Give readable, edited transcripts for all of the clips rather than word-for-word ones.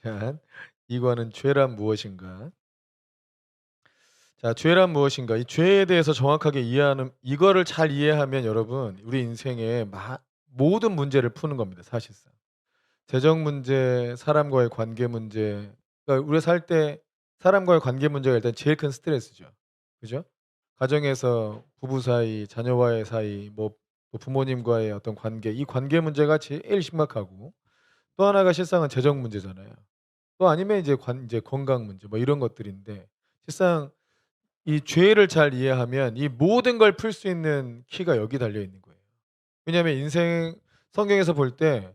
자, 이거는 죄란 무엇인가? 자, 죄란 무엇인가? 이 죄에 대해서 정확하게 이해하는 이거를 잘 이해하면 여러분 우리 인생의 모든 문제를 푸는 겁니다, 사실상. 재정 문제, 사람과의 관계 문제. 그러니까 우리가 살 때 사람과의 관계 문제가 일단 제일 큰 스트레스죠. 그죠? 가정에서 부부 사이, 자녀와의 사이, 또 부모님과의 어떤 관계, 이 관계 문제가 제일 심각하고 또 하나가 실상은 재정 문제잖아요. 또 아니면 이제 건강 문제 뭐 이런 것들인데 실상 이 죄를 잘 이해하면 이 모든 걸 풀 수 있는 키가 여기 달려 있는 거예요. 왜냐하면 인생 성경에서 볼 때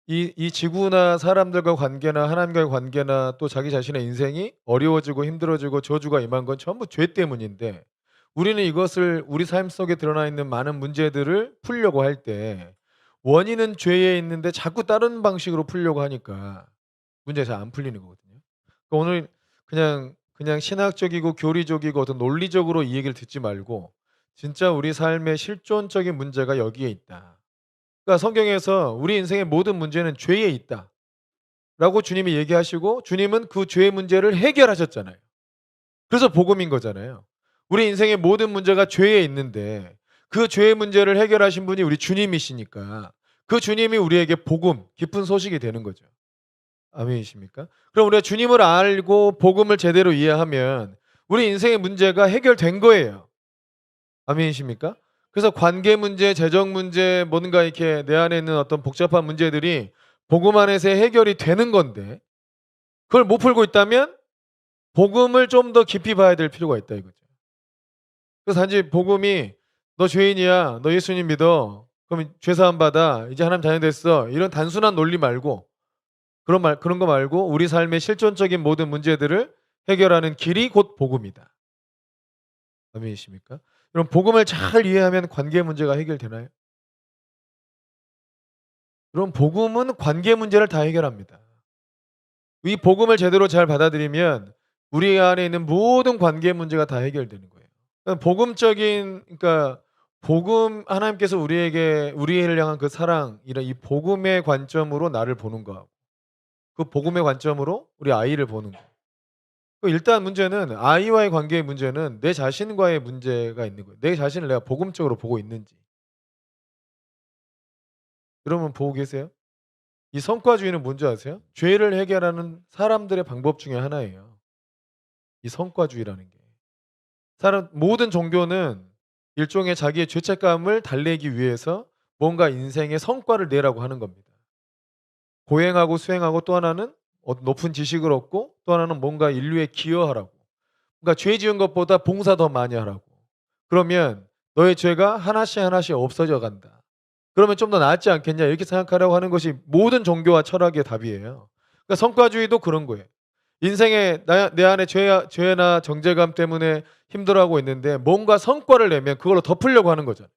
이 지구나 사람들과 관계나 하나님과의 관계나 또 자기 자신의 인생이 어려워지고 힘들어지고 저주가 임한 건 전부 죄 때문인데 우리는 이것을 우리 삶 속에 드러나 있는 많은 문제들을 풀려고 할 때 원인은 죄에 있는데 자꾸 다른 방식으로 풀려고 하니까 문제가 잘 안 풀리는 거거든요. 그러니까 오늘 그냥 신학적이고 교리적이고 어떤 논리적으로 이 얘기를 듣지 말고 진짜 우리 삶의 실존적인 문제가 여기에 있다. 그러니까 성경에서 우리 인생의 모든 문제는 죄에 있다라고 주님이 얘기하시고 주님은 그 죄의 문제를 해결하셨잖아요. 그래서 복음인 거잖아요. 우리 인생의 모든 문제가 죄에 있는데 그 죄의 문제를 해결하신 분이 우리 주님이시니까 그 주님이 우리에게 복음, 기쁜 소식이 되는 거죠. 아멘이십니까? 그럼 우리가 주님을 알고 복음을 제대로 이해하면 우리 인생의 문제가 해결된 거예요. 아멘이십니까? 그래서 관계 문제, 재정 문제, 뭔가 이렇게 내 안에 있는 어떤 복잡한 문제들이 복음 안에서 해결이 되는 건데 그걸 못 풀고 있다면 복음을 좀 더 깊이 봐야 될 필요가 있다 이거죠. 그래서 단지 복음이 "너 죄인이야. 너 예수님 믿어. 그럼 죄 사함 받아. 이제 하나님 자녀 됐어." 이런 단순한 논리 말고 그런 거 말고 우리 삶의 실존적인 모든 문제들을 해결하는 길이 곧 복음이다. 아멘이십니까? 그럼 복음을 잘 이해하면 관계 문제가 해결되나요? 그럼 복음은 관계 문제를 다 해결합니다. 이 복음을 제대로 잘 받아들이면 우리 안에 있는 모든 관계 문제가 다 해결되는 거예요. 그러니까 복음 하나님께서 우리를 향한 그 사랑 이런 이 복음의 관점으로 나를 보는 거하고 그 복음의 관점으로 우리 아이를 보는 거. 일단 문제는 아이와의 관계의 문제는 내 자신과의 문제가 있는 거예요. 내 자신을 내가 복음적으로 보고 있는지. 여러분 보고 계세요? 이 성과주의는 뭔지 아세요? 죄를 해결하는 사람들의 방법 중에 하나예요. 이 성과주의라는 게. 모든 종교는 일종의 자기의 죄책감을 달래기 위해서 뭔가 인생의 성과를 내라고 하는 겁니다. 고행하고 수행하고 또 하나는 높은 지식을 얻고 또 하나는 뭔가 인류에 기여하라고. 그러니까 죄 지은 것보다 봉사 더 많이 하라고. 그러면 너의 죄가 하나씩 하나씩 없어져 간다. 그러면 좀 더 낫지 않겠냐 이렇게 생각하라고 하는 것이 모든 종교와 철학의 답이에요. 그러니까 성과주의도 그런 거예요. 인생에 내 안에 죄나 정죄감 때문에 힘들어하고 있는데 뭔가 성과를 내면 그걸로 덮으려고 하는 거잖아요.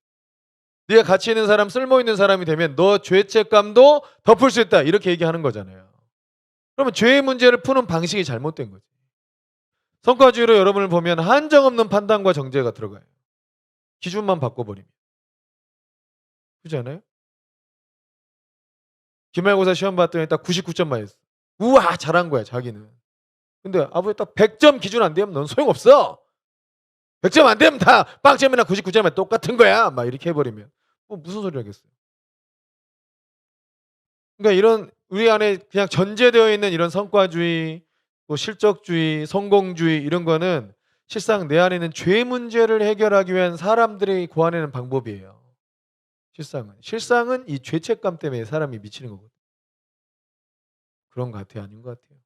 네가 가치 있는 사람, 쓸모 있는 사람이 되면 너 죄책감도 덮을 수 있다. 이렇게 얘기하는 거잖아요. 그러면 죄의 문제를 푸는 방식이 잘못된 거죠. 성과주의로 여러분을 보면 한정없는 판단과 정죄가 들어가요. 기준만 바꿔버리면. 그렇지 않아요? 기말고사 시험 봤더니 딱 99점 맞았어. 우와 잘한 거야 자기는. 근데 아버지 딱 100점 기준 안 되면 넌 소용없어. 100점 안 되면 다 빵점이나 99점이나 똑같은 거야. 막 이렇게 해버리면 무슨 소리 하겠어요. 그러니까 이런 우리 안에 그냥 전제되어 있는 이런 성과주의, 또 실적주의, 성공주의 이런 거는 실상 내 안에 있는 죄 문제를 해결하기 위한 사람들이 고안해낸 방법이에요. 실상은 이 죄책감 때문에 사람이 미치는 거거든요. 그런 것 같아요? 아닌 것 같아요?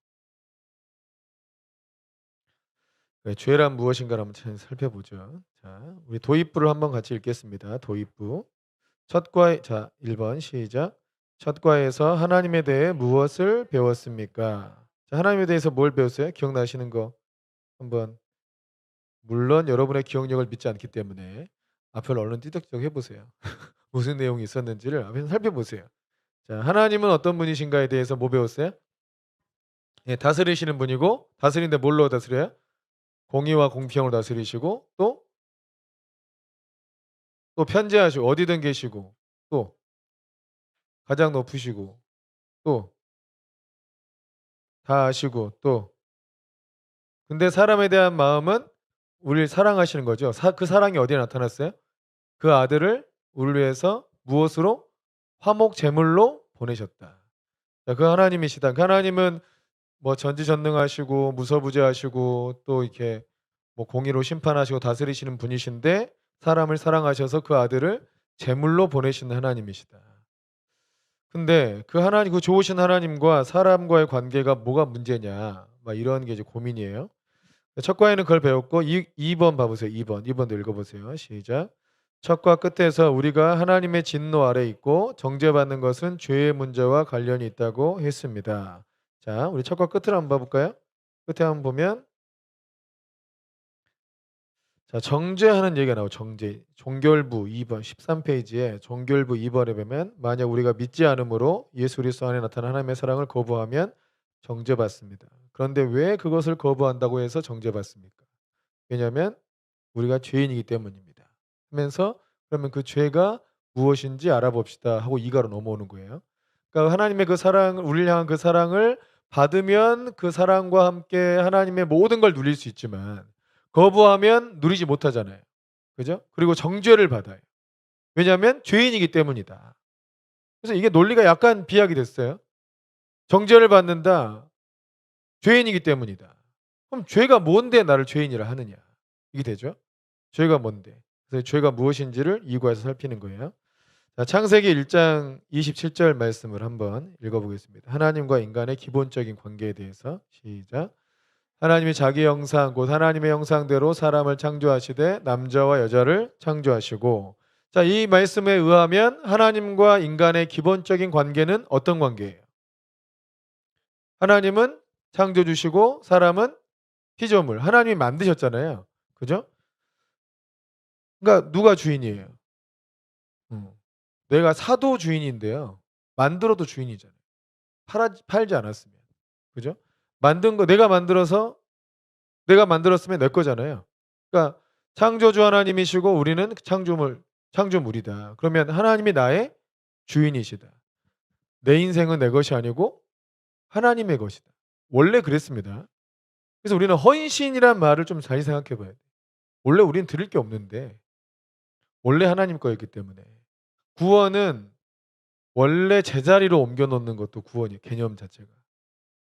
네, 죄란 무엇인가를 한번 잘 살펴보죠. 자, 우리 도입부를 한번 같이 읽겠습니다. 도입부. 자, 1번 시작. 첫 과에서 하나님에 대해 무엇을 배웠습니까? 자, 하나님에 대해서 뭘 배웠어요? 기억나시는 거 한번. 물론 여러분의 기억력을 믿지 않기 때문에 앞을 얼른 띠덕띠덕 해보세요. 무슨 내용이 있었는지를 앞에서 살펴보세요. 자, 하나님은 어떤 분이신가에 대해서 뭐 배웠어요? 예, 다스리시는 분이고 다스리는데 뭘로 다스려요? 공의와 공평을 다스리시고 또 편재하시고 어디든 계시고 또 가장 높으시고 또 다 아시고 또 근데 사람에 대한 마음은 우리를 사랑하시는 거죠. 그 사랑이 어디에 나타났어요? 그 아들을 우리를 위해서 무엇으로? 화목 제물로 보내셨다. 자, 그 하나님이시다. 그 하나님은 뭐 전지전능하시고 무서부재하시고 또 이렇게 뭐 공의로 심판하시고 다스리시는 분이신데 사람을 사랑하셔서 그 아들을 제물로 보내시는 하나님이시다. 근데 그 하나님 그 좋으신 하나님과 사람과의 관계가 뭐가 문제냐 막 이런 게 이제 고민이에요. 첫 과에는 그걸 배웠고 2번 봐 보세요. 2번. 2번도 읽어 보세요. 시작. 첫과 끝에서 우리가 하나님의 진노 아래 있고 정죄받는 것은 죄의 문제와 관련이 있다고 했습니다. 자, 우리 첫과 끝을 한번 봐 볼까요? 끝에 한번 보면 자, 정죄하는 얘기가 나오고 정죄. 종결부 2번 13페이지에 종결부 2번에 보면 만약 우리가 믿지 않음으로 예수 그리스도 안에 나타난 하나님의 사랑을 거부하면 정죄받습니다. 그런데 왜 그것을 거부한다고 해서 정죄받습니까? 왜냐하면 우리가 죄인이기 때문입니다. 하면서 그러면 그 죄가 무엇인지 알아봅시다 하고 2가로 넘어오는 거예요. 그러니까 하나님의 그 사랑, 우리를 향한 그 사랑을 받으면 그 사랑과 함께 하나님의 모든 걸 누릴 수 있지만 거부하면 누리지 못하잖아요. 그죠? 그리고 정죄를 받아요. 왜냐하면 죄인이기 때문이다. 그래서 이게 논리가 약간 비약이 됐어요. 정죄를 받는다. 죄인이기 때문이다. 그럼 죄가 뭔데 나를 죄인이라 하느냐. 이게 되죠. 죄가 뭔데? 그래서 죄가 무엇인지를 2과에서 살피는 거예요. 자, 창세기 1장 27절 말씀을 한번 읽어보겠습니다. 하나님과 인간의 기본적인 관계에 대해서 시작. 하나님이 자기 형상 곧 하나님의 형상대로 사람을 창조하시되 남자와 여자를 창조하시고 자, 이 말씀에 의하면 하나님과 인간의 기본적인 관계는 어떤 관계예요? 하나님은 창조 주시고 사람은 피조물. 하나님이 만드셨잖아요. 그죠? 그러니까 누가 주인이에요? 음. 내가 사도 주인인데요. 만들어도 주인이잖아요. 팔지 않았으면. 그죠? 만든 거 내가 만들었으면 내 거잖아요. 그러니까 창조주 하나님이시고 우리는 창조물이다. 그러면 하나님이 나의 주인이시다. 내 인생은 내 것이 아니고 하나님의 것이다. 원래 그랬습니다. 그래서 우리는 헌신이란 말을 좀 잘 생각해 봐야 돼요. 원래 우리는 드릴 게 없는데 원래 하나님 거였기 때문에. 구원은 원래 제자리로 옮겨 놓는 것도 구원이에요. 개념 자체가.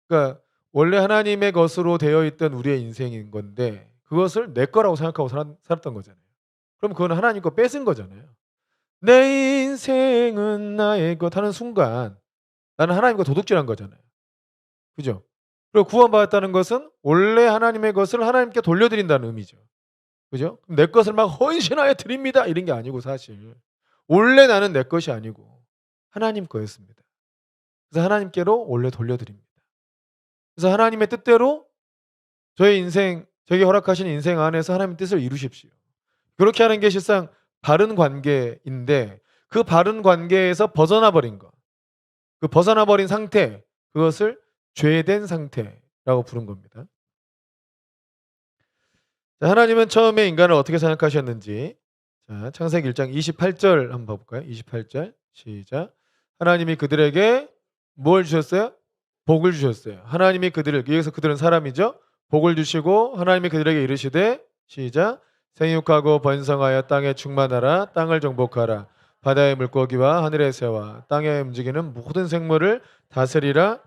그러니까 원래 하나님의 것으로 되어 있던 우리의 인생인 건데 그것을 내 거라고 생각하고 살았던 거잖아요. 그럼 그건 하나님 거 뺏은 거잖아요. 내 인생은 나의 것 하는 순간 나는 하나님과 도둑질한 거잖아요. 그죠? 그리고 구원받았다는 것은 원래 하나님의 것을 하나님께 돌려드린다는 의미죠. 그죠? 내 것을 막 헌신하여 드립니다. 이런 게 아니고 사실 원래 나는 내 것이 아니고 하나님 거였습니다. 그래서 하나님께로 원래 돌려드립니다. 그래서 하나님의 뜻대로 저의 인생, 저에게 허락하신 인생 안에서 하나님의 뜻을 이루십시오. 그렇게 하는 게 실상 바른 관계인데 그 바른 관계에서 벗어나 버린 것. 그 벗어나 버린 상태, 그것을 죄된 상태라고 부른 겁니다. 자, 하나님은 처음에 인간을 어떻게 생각하셨는지 자, 창세기 1장 28절 한번 봐 볼까요? 28절 시작. 하나님이 그들에게 뭘 주셨어요? 복을 주셨어요. 하나님이 그들을 여기서 그들은 사람이죠. 복을 주시고 하나님이 그들에게 이르시되 시작. 생육하고 번성하여 땅에 충만하라. 땅을 정복하라. 바다의 물고기와 하늘의 새와 땅에 움직이는 모든 생물을 다스리라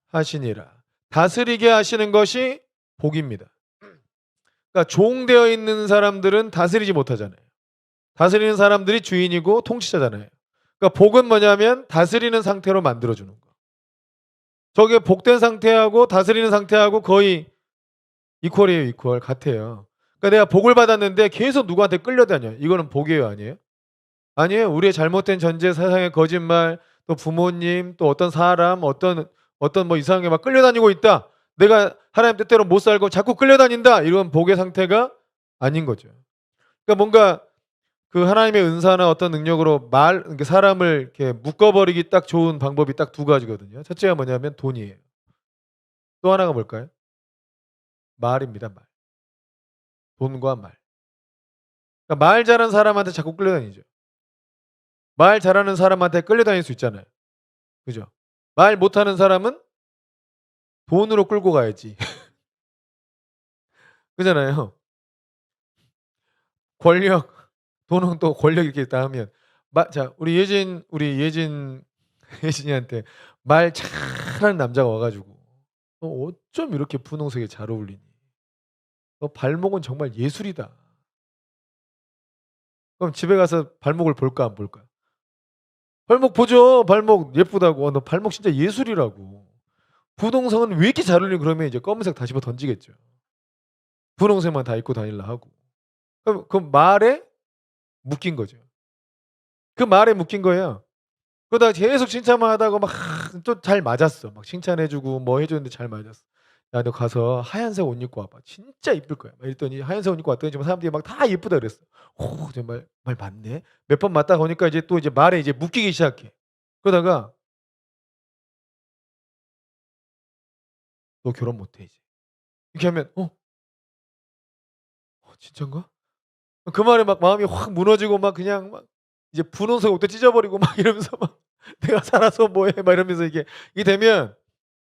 하시니라. 다스리게 하시는 것이 복입니다. 그러니까 종되어 있는 사람들은 다스리지 못하잖아요. 다스리는 사람들이 주인이고 통치자잖아요. 그러니까 복은 뭐냐면 다스리는 상태로 만들어주는 거. 저게 복된 상태하고 다스리는 상태하고 거의 이퀄이에요. 이퀄 같아요. 그러니까 내가 복을 받았는데 계속 누구한테 끌려다녀. 이거는 복이에요, 아니에요? 아니에요. 우리의 잘못된 전제, 세상의 거짓말, 또 부모님, 또 어떤 사람, 어떤 뭐 이상하게 막 끌려다니고 있다. 내가 하나님 뜻대로 못 살고 자꾸 끌려다닌다. 이런 복의 상태가 아닌 거죠. 그러니까 뭔가 그 하나님의 은사나 어떤 능력으로 이렇게 사람을 이렇게 묶어버리기 딱 좋은 방법이 딱 두 가지거든요. 첫째가 뭐냐면 돈이에요. 또 하나가 뭘까요? 말입니다. 말. 돈과 말. 그러니까 말 잘하는 사람한테 자꾸 끌려다니죠. 말 잘하는 사람한테 끌려다닐 수 있잖아요. 그죠? 말 못하는 사람은 돈으로 끌고 가야지. 그잖아요. 권력, 돈은 또 권력 이렇게 다 하면 자 우리 예진 예진이한테 말 잘하는 남자가 와 가지고 "너 어쩜 이렇게 분홍색이 잘 어울리니? 너 발목은 정말 예술이다." 그럼 집에 가서 발목을 볼까 안 볼까요? 발목 보죠. 발목 예쁘다고. "너 발목 진짜 예술이라고. 분홍색은 왜 이렇게 잘 어울리니?" 그러면 이제 검은색 다 집어 던지겠죠. 분홍색만 다 입고 다닐라 하고. 그럼 말에 묶인 거죠. 그 말에 묶인 거예요. 그러다가 계속 칭찬만 하다가 막 또 잘 맞았어. 막 칭찬해 주고 뭐 해 줬는데 잘 맞았어. "야 너 가서 하얀색 옷 입고 와 봐. 진짜 이쁠 거야." 막 이랬더니 하얀색 옷 입고 왔더니 지금 사람들이 막 다 "예쁘다." 그랬어. 정말 말 맞네. 몇 번 맞다 보니까 이제 또 이제 말에 이제 묶이기 시작해. 그러다가 "너 결혼 못 해 이제." 이렇게 하면 진짠가?" 그 말에 막 마음이 확 무너지고 막 그냥 막 이제 분홍색 옷도 찢어 버리고 막 이러면서 막 '내가 살아서 뭐 해.' 막 이러면서 이게 되면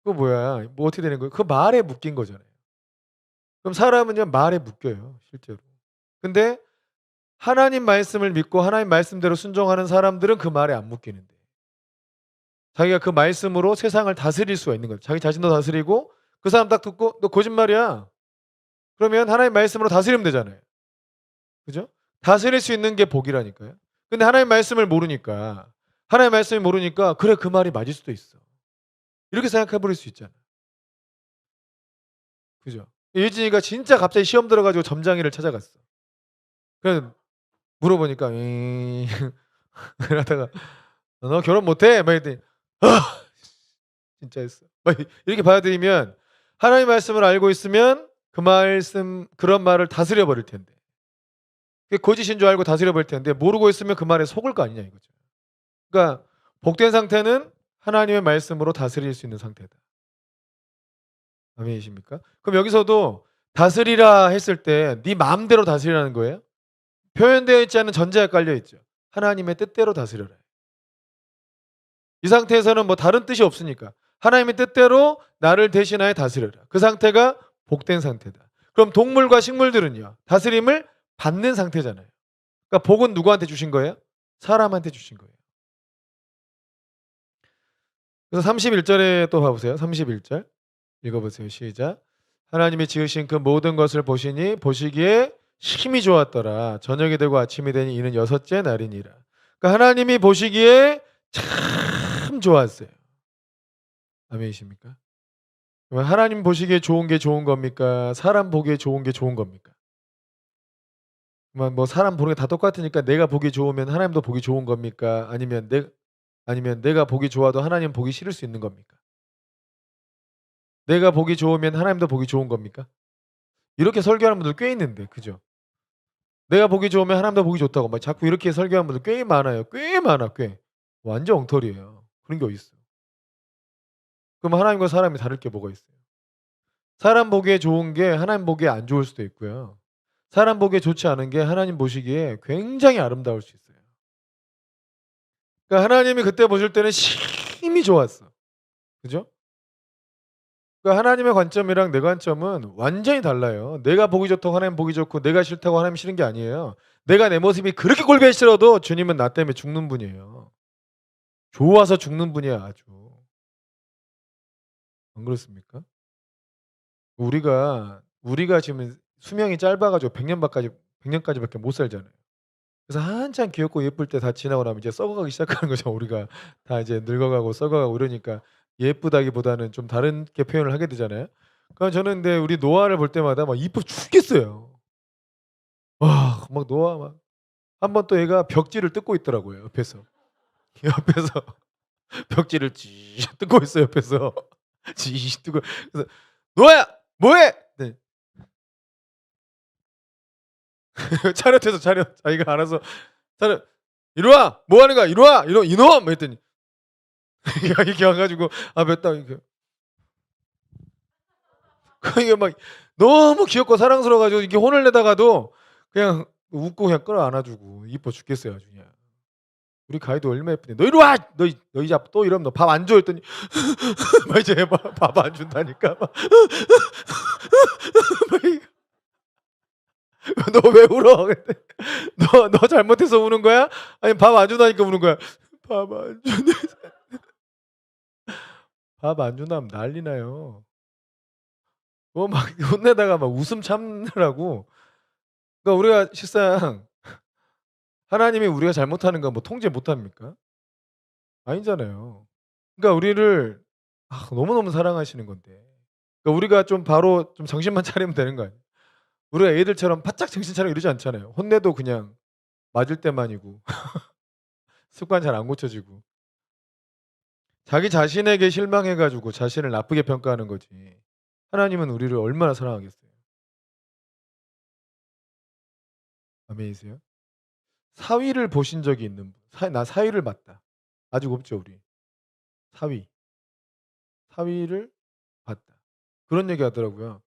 그거 뭐야 뭐 어떻게 되는 거예요? 그 말에 묶인 거잖아요. 그럼 사람은 그냥 말에 묶여요 실제로. 근데 하나님 말씀을 믿고 하나님 말씀대로 순종하는 사람들은 그 말에 안 묶이는데 자기가 그 말씀으로 세상을 다스릴 수가 있는 거죠. 자기 자신도 다스리고 그 사람 딱 듣고 "너 거짓말이야." 그러면 하나님 말씀으로 다스리면 되잖아요. 그죠? 다스릴 수 있는 게 복이라니까요. 근데 하나님 말씀을 모르니까 하나님 말씀을 모르니까 '그래 그 말이 맞을 수도 있어.' 이렇게 생각해 버릴 수 있잖아요. 그죠? 예진이가 진짜 갑자기 시험 들어 가지고 점장이를 찾아갔어. 그래서 물어보니까 그러다가 "너 결혼 못 해?" 막 이랬더니 "아 진짜 했어." 막 이렇게 받아들이면 하나님 말씀을 알고 있으면 그 말씀 그런 말을 다스려 버릴 텐데. 그게 거짓인 줄 알고 다스려 버릴 텐데 모르고 있으면 그 말에 속을 거 아니냐 이거죠. 그러니까 복된 상태는 하나님의 말씀으로 다스릴 수 있는 상태다. 아멘이십니까? 그럼 여기서도 다스리라 했을 때 네 마음대로 다스리라는 거예요? 표현되어 있지 않은 전제가 깔려 있죠. 하나님의 뜻대로 다스려라. 이 상태에서는 뭐 다른 뜻이 없으니까 하나님의 뜻대로 나를 대신하여 다스려라. 그 상태가 복된 상태다. 그럼 동물과 식물들은요. 다스림을 받는 상태잖아요. 그러니까 복은 누구한테 주신 거예요? 사람한테 주신 거예요. 그래서 31 절에 또 봐 보세요. 31 절. 읽어 보세요. 시작. 하나님이 지으신 그 모든 것을 보시니 보시기에 힘이 좋았더라. 저녁이 되고 아침이 되니 이는 여섯째 날이니라. 그러니까 하나님이 보시기에 참 좋았어요. 아멘이십니까? 그러면 하나님 보시기에 좋은 게 좋은 겁니까? 사람 보기에 좋은 게 좋은 겁니까? 뭐 사람 보는 게 다 똑같으니까 내가 보기 좋으면 하나님도 보기 좋은 겁니까? 아니면 내가 보기 좋아도 하나님 보기 싫을 수 있는 겁니까? 내가 보기 좋으면 하나님도 보기 좋은 겁니까? 이렇게 설교하는 분들 꽤 있는데 그죠? 내가 보기 좋으면 하나님도 보기 좋다고 막 자꾸 이렇게 설교하는 분들 꽤 많아요. 꽤 많아 꽤. 완전 엉터리예요. 그런 게 어딨어. 그럼 하나님과 사람이 다를 게 뭐가 있어요? 사람 보기에 좋은 게 하나님 보기에 안 좋을 수도 있고요. 사람 보기에 좋지 않은 게 하나님 보시기에 굉장히 아름다울 수 있어요. 그러니까 하나님이 그때 보실 때는 심히 좋았어. 그죠? 그러니까 하나님의 관점이랑 내 관점은 완전히 달라요. 내가 보기 좋다고 하나님 보기 좋고 내가 싫다고 하나님 싫은 게 아니에요. 내가 내 모습이 그렇게 꼴보기 싫어도 주님은 나 때문에 죽는 분이에요. 좋아서 죽는 분이야 아주. 안 그렇습니까? 우리가 지금 수명이 짧아 가지고 100 년까지밖에 못 살잖아요. 그래서 한참 귀엽고 예쁠 때 다 지나고 나면 이제 썩어가기 시작하는 거죠. 우리가 다 이제 늙어가고 썩어가고 이러니까 예쁘다기보다는 좀 다르게 표현을 하게 되잖아요. 그러니까 저는 근데 우리 노아를 볼 때마다 막 이뻐 죽겠어요. 와 막 노아 막 한 번 또 얘가 벽지를 뜯고 있더라고요 옆에서. 옆에서 벽지를 쥐 뜯고 있어요 옆에서. 쥐 뜯고 그래서 "노아야 뭐 해?" 네. 차렷해서 차렷. 자기가 알아서 차렷. "이리 와. 뭐 하는 거야? 이리 와. 이놈." 뭐 했더니 이렇게 와 가지고 앞에 딱 이렇게 이게 막 너무 귀엽고 사랑스러워 가지고 이렇게 혼을 내다가도 그냥 웃고 그냥 끌어안아 주고 이뻐 죽겠어요 아주 그냥. 우리 가이드 얼마나 예쁘냐. "너 이리 와! 너 이제 또 이러면 너 밥 안 줘." 했더니 막 이제 밥 안 준다니까 막. "너 왜 울어?" 그랬더니 "너 잘못해서 우는 거야? 아니 밥 안 준다니까 우는 거야." "밥 안 준대." 밥 안 준다면 난리 나요. 막 혼내다가 막 웃음 참느라고. 그러니까 우리가 실상 하나님이 우리가 잘못하는 거 뭐 통제 못 합니까? 아니잖아요. 그러니까 우리를 너무너무 사랑하시는 건데. 그러니까 우리가 좀 바로 좀 정신만 차리면 되는 거 아니에요. 우리가 애들처럼 바짝 정신 차리고 이러지 않잖아요. 혼내도 그냥 맞을 때만이고 습관 잘 안 고쳐지고. 자기 자신에게 실망해 가지고 자신을 나쁘게 평가하는 거지. 하나님은 우리를 얼마나 사랑하겠어요. 아멘이세요? 사위를 보신 적이 있는 분. 나 사위를 봤다. 아직 없죠, 우리. 사위. 사위를 봤다. 그런 얘기 하더라고요.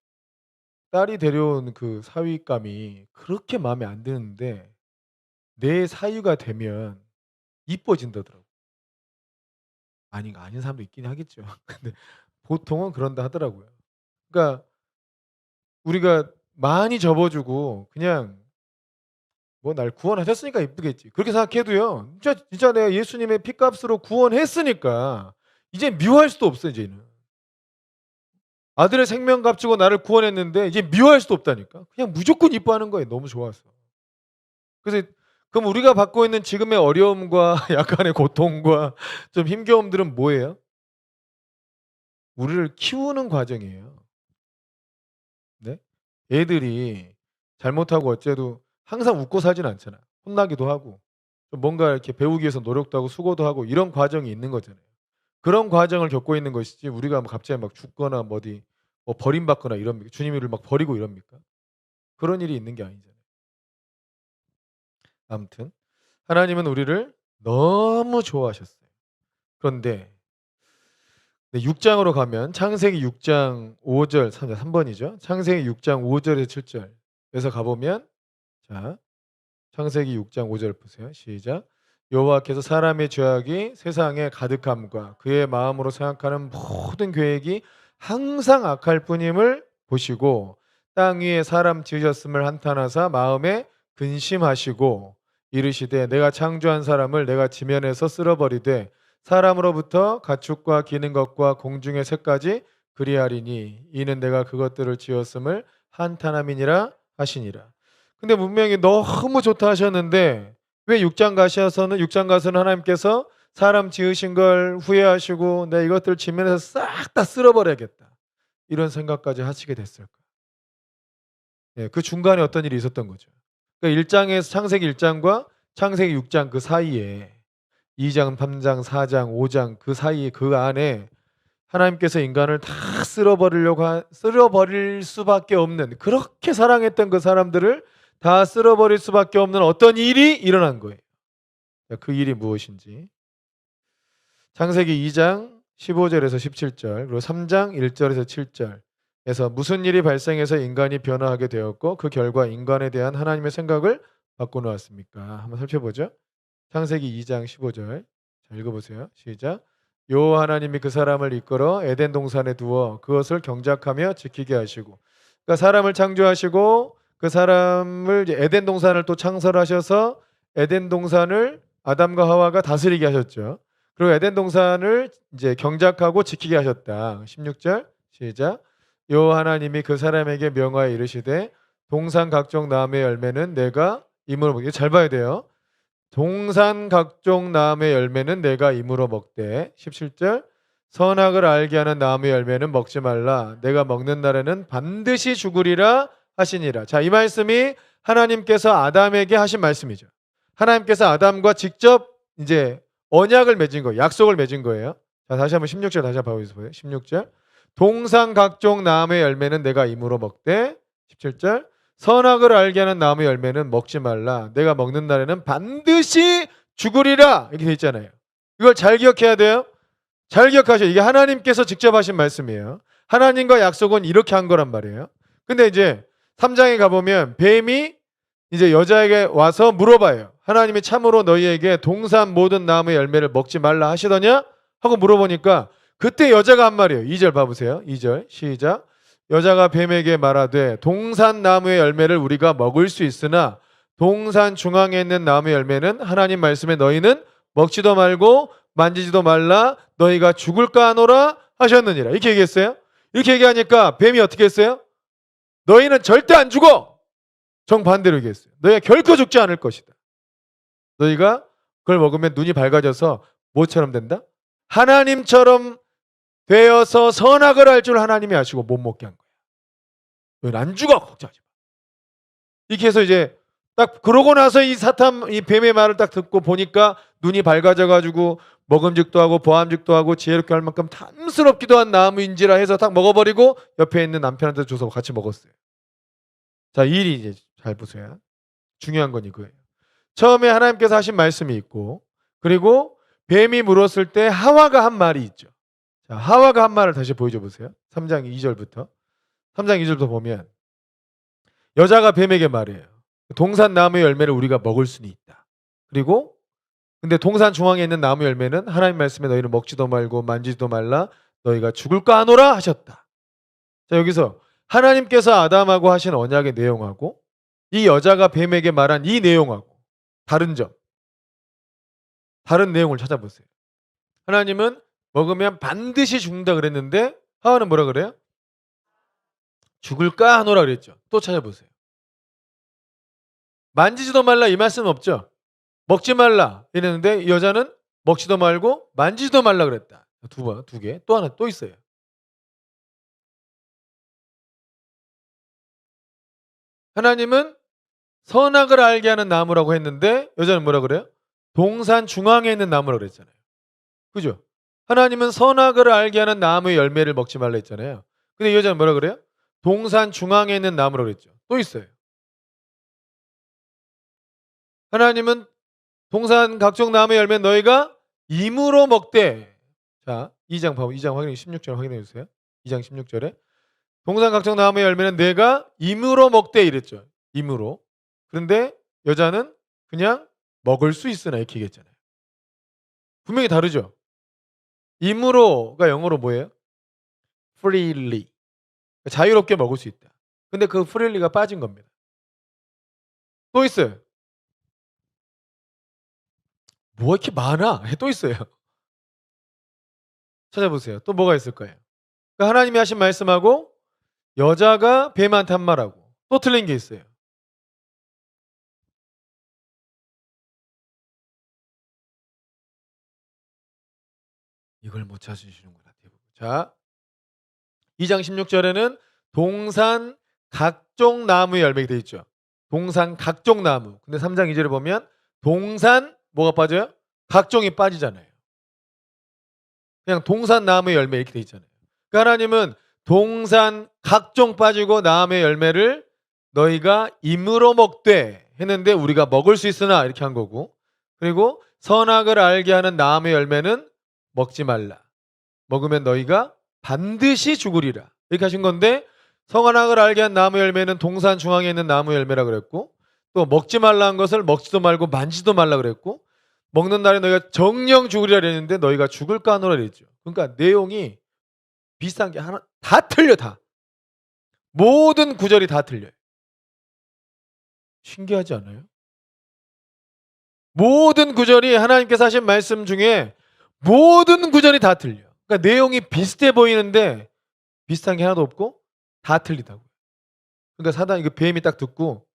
딸이 데려온 그 사위감이 그렇게 마음에 안 드는데 내 사위가 되면 이뻐진다더라고요. 아닌 사람도 있긴 하겠죠. 근데 보통은 그런다 하더라고요. 그러니까 우리가 많이 접어 주고 그냥 뭐 '날 구원하셨으니까 이쁘겠지.' 그렇게 생각해도요. 진짜 내가 예수님의 피값으로 구원했으니까 이제 미워할 수도 없어 이제는. 아들의 생명 값주고 나를 구원했는데 이제 미워할 수도 없다니까. 그냥 무조건 이뻐하는 거예요, 너무 좋아서. 그래서 그럼 우리가 받고 있는 지금의 어려움과 약간의 고통과 좀 힘겨움들은 뭐예요? 우리를 키우는 과정이에요. 네? 애들이 잘못하고 어째도 항상 웃고 살진 않잖아요. 혼나기도 하고 좀 뭔가 이렇게 배우기 위해서 노력도 하고 수고도 하고 이런 과정이 있는 거잖아요. 그런 과정을 겪고 있는 것이지 우리가 뭐 갑자기 막 죽거나 뭐 어디 뭐 버림받거나 이럽니까? 주님이 우리를 막 버리고 이럽니까? 그런 일이 있는 게 아니잖아요. 아무튼 하나님은 우리를 너무 좋아하셨어요. 그런데 6 장으로 가면 창세기 6장 5절 3 번이죠. 창세기 6장 5 절에서 7 절에서 가 보면 자 창세기 6장 5절 보세요. 시작. 여호와께서 사람의 죄악이 세상에 가득함과 그의 마음으로 생각하는 모든 계획이 항상 악할 뿐임을 보시고 땅 위에 사람 지으셨음을 한탄하사 마음에 근심하시고 이르시되 내가 창조한 사람을 내가 지면에서 쓸어버리되 사람으로부터 가축과 기는 것과 공중의 새까지 그리하리니 이는 내가 그것들을 지었음을 한탄함이니라 하시니라. 근데 분명히 너무 좋다 하셨는데 왜 6장 가셔서는 6장 가서는 하나님께서 사람 지으신 걸 후회하시고 내 이것들 지면에서 싹 다 쓸어버려야겠다. 이런 생각까지 하시게 됐을까? 예, 그 중간에 어떤 일이 있었던 거죠. 그러니까 1장에서 창세기 1장과 창세기 6장 그 사이에 2장, 3장, 4장, 5장 그 사이에 그 안에 하나님께서 인간을 다 쓸어버릴 수밖에 없는 그렇게 사랑했던 그 사람들을 다 쓸어버릴 수밖에 없는 어떤 일이 일어난 거예요. 그 일이 무엇인지 창세기 2장 15절에서 17절 그리고 3장 1절에서 7절에서 무슨 일이 발생해서 인간이 변화하게 되었고 그 결과 인간에 대한 하나님의 생각을 바꿔놓았습니까? 한번 살펴보죠. 창세기 2장 15절 자 읽어보세요. 시작. 여호와 하나님이 그 사람을 이끌어 에덴 동산에 두어 그것을 경작하며 지키게 하시고 그러니까 사람을 창조하시고 그 사람을 이제 에덴 동산을 또 창설하셔서 에덴 동산을 아담과 하와가 다스리게 하셨죠. 그리고 에덴 동산을 이제 경작하고 지키게 하셨다. 16절 시작. 여호와 하나님이 그 사람에게 명하여 이르시되 동산 각종 나무의 열매는 내가 임으로 먹게 잘 봐야 돼요. 동산 각종 나무의 열매는 내가 임으로 먹되 17절 선악을 알게 하는 나무의 열매는 먹지 말라 내가 먹는 날에는 반드시 죽으리라 하시니라. 자, 이 말씀이 하나님께서 아담에게 하신 말씀이죠. 하나님께서 아담과 직접 이제 언약을 맺은 거예요. 약속을 맺은 거예요. 자, 다시 한번 16절 다시 한번 보세요. 16절 동산 각종 나무의 열매는 내가 임으로 먹되 17절 선악을 알게 하는 나무의 열매는 먹지 말라. 내가 먹는 날에는 반드시 죽으리라. 이렇게 돼 있잖아요. 이걸 잘 기억해야 돼요. 잘 기억하셔. 이게 하나님께서 직접 하신 말씀이에요. 하나님과 약속은 이렇게 한 거란 말이에요. 근데 이제 3장에 가보면 뱀이 이제 여자에게 와서 물어봐요. 하나님이 참으로 너희에게 동산 모든 나무의 열매를 먹지 말라 하시더냐? 하고 물어보니까 그때 여자가 한 말이에요. 2절 봐보세요. 2절 시작. 여자가 뱀에게 말하되 동산 나무의 열매를 우리가 먹을 수 있으나 동산 중앙에 있는 나무의 열매는 하나님 말씀에 너희는 먹지도 말고 만지지도 말라 너희가 죽을까 하노라 하셨느니라. 이렇게 얘기했어요. 이렇게 얘기하니까 뱀이 어떻게 했어요? 너희는 절대 안 죽어. 정반대로 얘기했어요. 너희가 결코 죽지 않을 것이다. 너희가 그걸 먹으면 눈이 밝아져서 뭐처럼 된다? 하나님처럼 되어서 선악을 알 줄 하나님이 아시고 못 먹게 한 거야. 너희는 안 죽어. 걱정하지 마. 이렇게 해서 이제 딱 그러고 나서 이 사탄 이 뱀의 말을 딱 듣고 보니까 눈이 밝아져 가지고 먹음직도 하고 보암직도 하고 지혜롭게 할 만큼 탐스럽기도 한 나무인지라 해서 딱 먹어버리고 옆에 있는 남편한테 줘서 같이 먹었어요. 자, 이 일이 이제 잘 보세요. 중요한 건 이거예요. 처음에 하나님께서 하신 말씀이 있고 그리고 뱀이 물었을 때 하와가 한 말이 있죠. 자, 하와가 한 말을 다시 보여줘 보세요. 3장 2절부터. 3장 2절부터 보면 여자가 뱀에게 말해요. 동산 나무의 열매를 우리가 먹을 수는 있다. 그리고 근데 동산 중앙에 있는 나무 열매는 하나님 말씀에 너희는 먹지도 말고 만지지도 말라 너희가 죽을까 하노라 하셨다. 자, 여기서 하나님께서 아담하고 하신 언약의 내용하고 이 여자가 뱀에게 말한 이 내용하고 다른 점, 다른 내용을 찾아보세요. 하나님은 먹으면 반드시 죽는다 그랬는데 하와는 뭐라 그래요? 죽을까 하노라 그랬죠. 또 찾아보세요. 만지지도 말라 이 말씀 없죠. 먹지 말라 이랬는데 이 여자는 먹지도 말고 만지지도 말라 그랬다. 두 개. 또 하나 또 있어요. 하나님은 선악을 알게 하는 나무라고 했는데 여자는 뭐라 그래요? 동산 중앙에 있는 나무라고 그랬잖아요. 그죠? 하나님은 선악을 알게 하는 나무의 열매를 먹지 말라 했잖아요. 근데 이 여자는 뭐라 그래요? 동산 중앙에 있는 나무라고 그랬죠. 또 있어요. 하나님은 동산 각종 나무의 열매 너희가 임으로 먹되. 자, 2장 봐봐. 2장 확인해 16절 확인해 주세요. 2장 16절에 동산 각종 나무의 열매는 내가 임으로 먹되 이랬죠. 임으로. 그런데 여자는 그냥 먹을 수 있으나 이렇게 얘기했잖아요. 분명히 다르죠. 임으로가 영어로 뭐예요? freely. 자유롭게 먹을 수 있다. 근데 그 freely가 빠진 겁니다. 또 있어요. 뭐 이렇게 많아? 또 있어요. 찾아보세요. 또 뭐가 있을 거예요? 그러니까 하나님이 하신 말씀하고 여자가 뱀한테 한 말하고 또 틀린 게 있어요. 이걸 못 찾으시는구나. 대부분. 자, 2장 16절에는 동산 각종 나무의 열매가 되어 있죠. 동산 각종 나무. 근데 3장 2절에 보면 동산 뭐가 빠져요? 각종이 빠지잖아요. 그냥 동산 나무의 열매 이렇게 되어 있잖아요. 그러니까 하나님은 동산 각종 빠지고 나무의 열매를 너희가 임으로 먹되 했는데 우리가 먹을 수 있으나 이렇게 한 거고 그리고 선악을 알게 하는 나무의 열매는 먹지 말라. 먹으면 너희가 반드시 죽으리라. 이렇게 하신 건데 선악을 알게 한 나무 열매는 동산 중앙에 있는 나무 열매라 그랬고 또 먹지 말라 한 것을 먹지도 말고 만지도 말라 그랬고 먹는 날에 너희가 정령 죽으리라 그랬는데 너희가 죽을까 하노라 그랬죠. 그러니까 내용이 비슷한 게 하나 다 틀려 다. 모든 구절이 다 틀려요. 신기하지 않아요? 모든 구절이 하나님께서 하신 말씀 중에 모든 구절이 다 틀려. 그러니까 내용이 비슷해 보이는데 비슷한 게 하나도 없고 다 틀리다고. 그러니까 사단이 그 뱀이 딱 듣고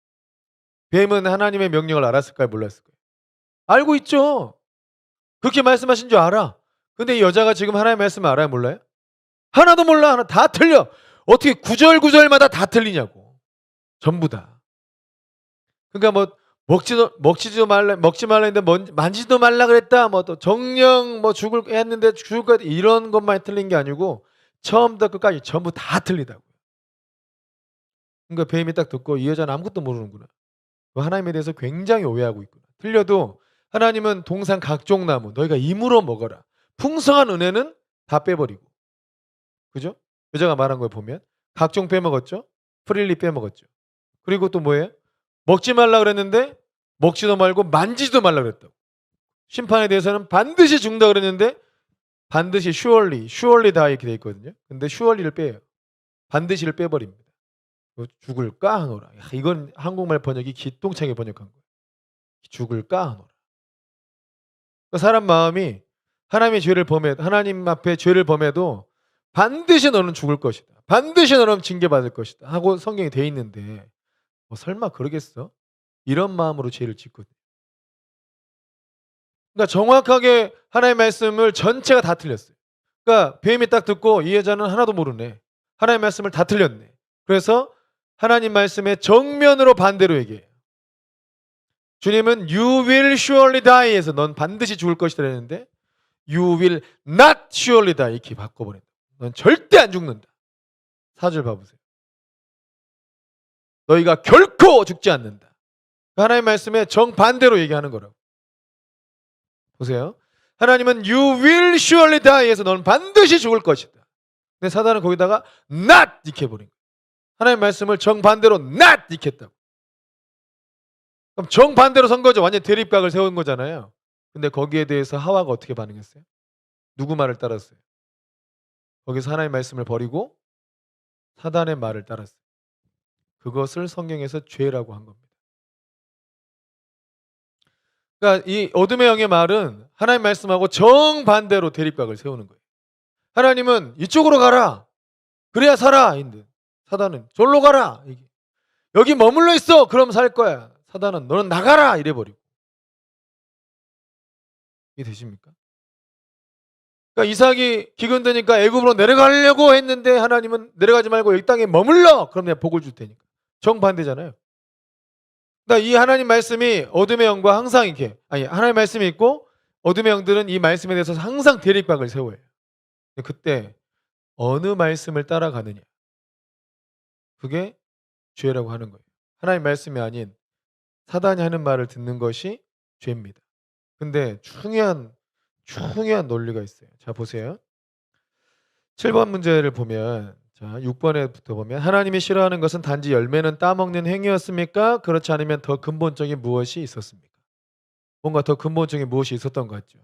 뱀은 하나님의 명령을 알았을까요? 몰랐을까요? 알고 있죠. 그렇게 말씀하신 줄 알아. 근데 이 여자가 지금 하나님의 말씀을 알아요? 몰라요? 하나도 몰라. 하나 다 틀려. 어떻게 구절구절마다 다 틀리냐고. 전부 다. 그러니까 뭐 먹지도 말라 먹지 말라 했는데 만지도 말라 그랬다. 뭐 또 정령 뭐 죽을 했는데 죽을 것 이런 것만 틀린 게 아니고 처음부터 끝까지 전부 다 틀리다고. 그러니까 뱀이 딱 듣고 이 여자는 아무것도 모르는구나. 하나님에 대해서 굉장히 오해하고 있구나. 틀려도 하나님은 동산 각종 나무 너희가 임으로 먹어라. 풍성한 은혜는 다 빼버리고. 그죠? 여자가 말한 걸 보면 각종 빼먹었죠. 프릴리 빼먹었죠. 그리고 또 뭐예요? 먹지 말라 그랬는데 먹지도 말고 만지지도 말라 그랬다고. 심판에 대해서는 반드시 죽는다 그랬는데 반드시 surely die 이렇게 돼 있거든요. 근데 surely를 빼요. 반드시를 빼버립니다. 죽을까 하노라. 이건 한국말 번역이 기똥차게 번역한 거예요. 죽을까 하노라. 그러니까 사람 마음이 하나님 앞에 죄를 범해도 반드시 너는 죽을 것이다. 반드시 너는 징계받을 것이다. 하고 성경에 돼 있는데 뭐 설마 그러겠어? 이런 마음으로 죄를 짓거든요. 그러니까 정확하게 하나님의 말씀을 전체가 다 틀렸어요. 그러니까 뱀이 딱 듣고 이 여자는 하나도 모르네. 하나님의 말씀을 다 틀렸네. 그래서 하나님 말씀의 정면으로 반대로 얘기해요. 주님은 You will surely die에서 넌 반드시 죽을 것이다 했는데 You will not surely die 이렇게 바꿔버린다. 넌 절대 안 죽는다. 4절 봐보세요. 너희가 결코 죽지 않는다. 하나님의 말씀에 정반대로 얘기하는 거라고. 보세요. 하나님은 You will surely die에서 너는 반드시 죽을 것이다. 근데 사단은 거기다가 not 이렇게 해버린 거예요. 하나님의 말씀을 정반대로 not 이렇게 했다고. 그럼 정반대로 선 거죠. 완전 대립각을 세운 거잖아요. 근데 거기에 대해서 하와가 어떻게 반응했어요? 누구 말을 따랐어요? 거기서 하나님의 말씀을 버리고 사단의 말을 따랐어요. 그것을 성경에서 죄라고 한 겁니다. 그러니까 이 어둠의 영의 말은 하나님 말씀하고 정반대로 대립각을 세우는 거예요. 하나님은 이쪽으로 가라. 그래야 살아. 사단은 절로 가라. 여기 머물러 있어. 그럼 살 거야. 사단은 너는 나가라. 이래버리고. 이게 되십니까? 그러니까 이삭이 기근드니까 애굽으로 내려가려고 했는데 하나님은 내려가지 말고 여기 땅에 머물러. 그럼 내가 복을 줄 테니까. 정반대잖아요. 그러니까 이 하나님 말씀이 어둠의 영과 항상 이렇게 하나님 말씀이 있고 어둠의 영들은 이 말씀에 대해서 항상 대립각을 세워요. 그때 어느 말씀을 따라가느냐. 그게 죄라고 하는 거예요. 하나님 말씀이 아닌 사단이 하는 말을 듣는 것이 죄입니다. 근데 중요한 논리가 있어요. 자, 보세요. 7번 문제를 보면, 자, 6번에부터 보면, 하나님이 싫어하는 것은 단지 열매는 따먹는 행위였습니까? 그렇지 않으면 더 근본적인 무엇이 있었습니까? 뭔가 더 근본적인 무엇이 있었던 것 같죠.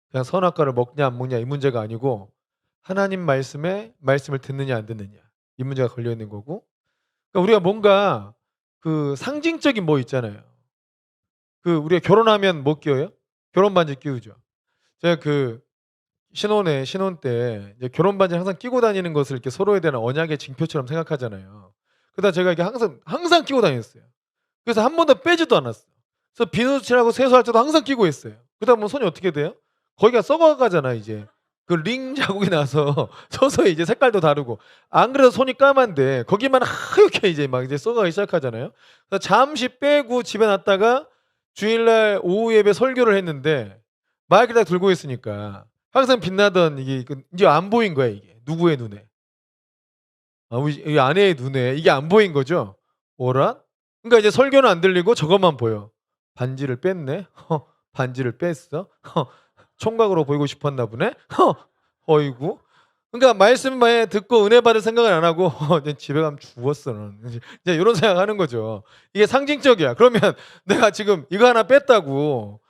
그냥 선악과를 먹냐 안 먹냐 이 문제가 아니고 하나님 말씀을 듣느냐 안 듣느냐 이 문제가 걸려 있는 거고, 그러니까 우리가 뭔가 그 상징적인 뭐 있잖아요. 그 우리가 결혼하면 뭐 끼워요? 결혼 반지 끼우죠. 제가 그 신혼 때 이제 결혼 반지 항상 끼고 다니는 것을 이렇게 서로에 대한 언약의 징표처럼 생각하잖아요. 그러다 제가 이게 항상 끼고 다녔어요. 그래서 한 번도 빼지도 않았어요. 그래서 비누칠하고 세수할 때도 항상 끼고 있어요. 그러다 보면 손이 어떻게 돼요? 거기가 썩어가잖아 이제. 그 링 자국이 나서 서서히 이제 색깔도 다르고, 안 그래도 손이 까만데 거기만 하얗게 이제 막 이제 썩어가기 시작하잖아요. 그래서 잠시 빼고 집에 놨다가 주일날 오후 예배 설교를 했는데 마이크를 딱 들고 있으니까 항상 빛나던 이게 이제 안 보인 거야 이게. 누구의 눈에? 우리 아내의 눈에 이게 안 보인 거죠. 뭐라? 그러니까 이제 설교는 안 들리고 저것만 보여. 반지를 뺐네. 반지를 뺐어. 총각으로 보이고 싶었나 보네. 어이구. 그러니까 말씀만 듣고 은혜 받을 생각을 안 하고 집에 가면 죽었어 너는. 이제 이런 생각하는 거죠. 이게 상징적이야. 그러면 내가 지금 이거 하나 뺐다고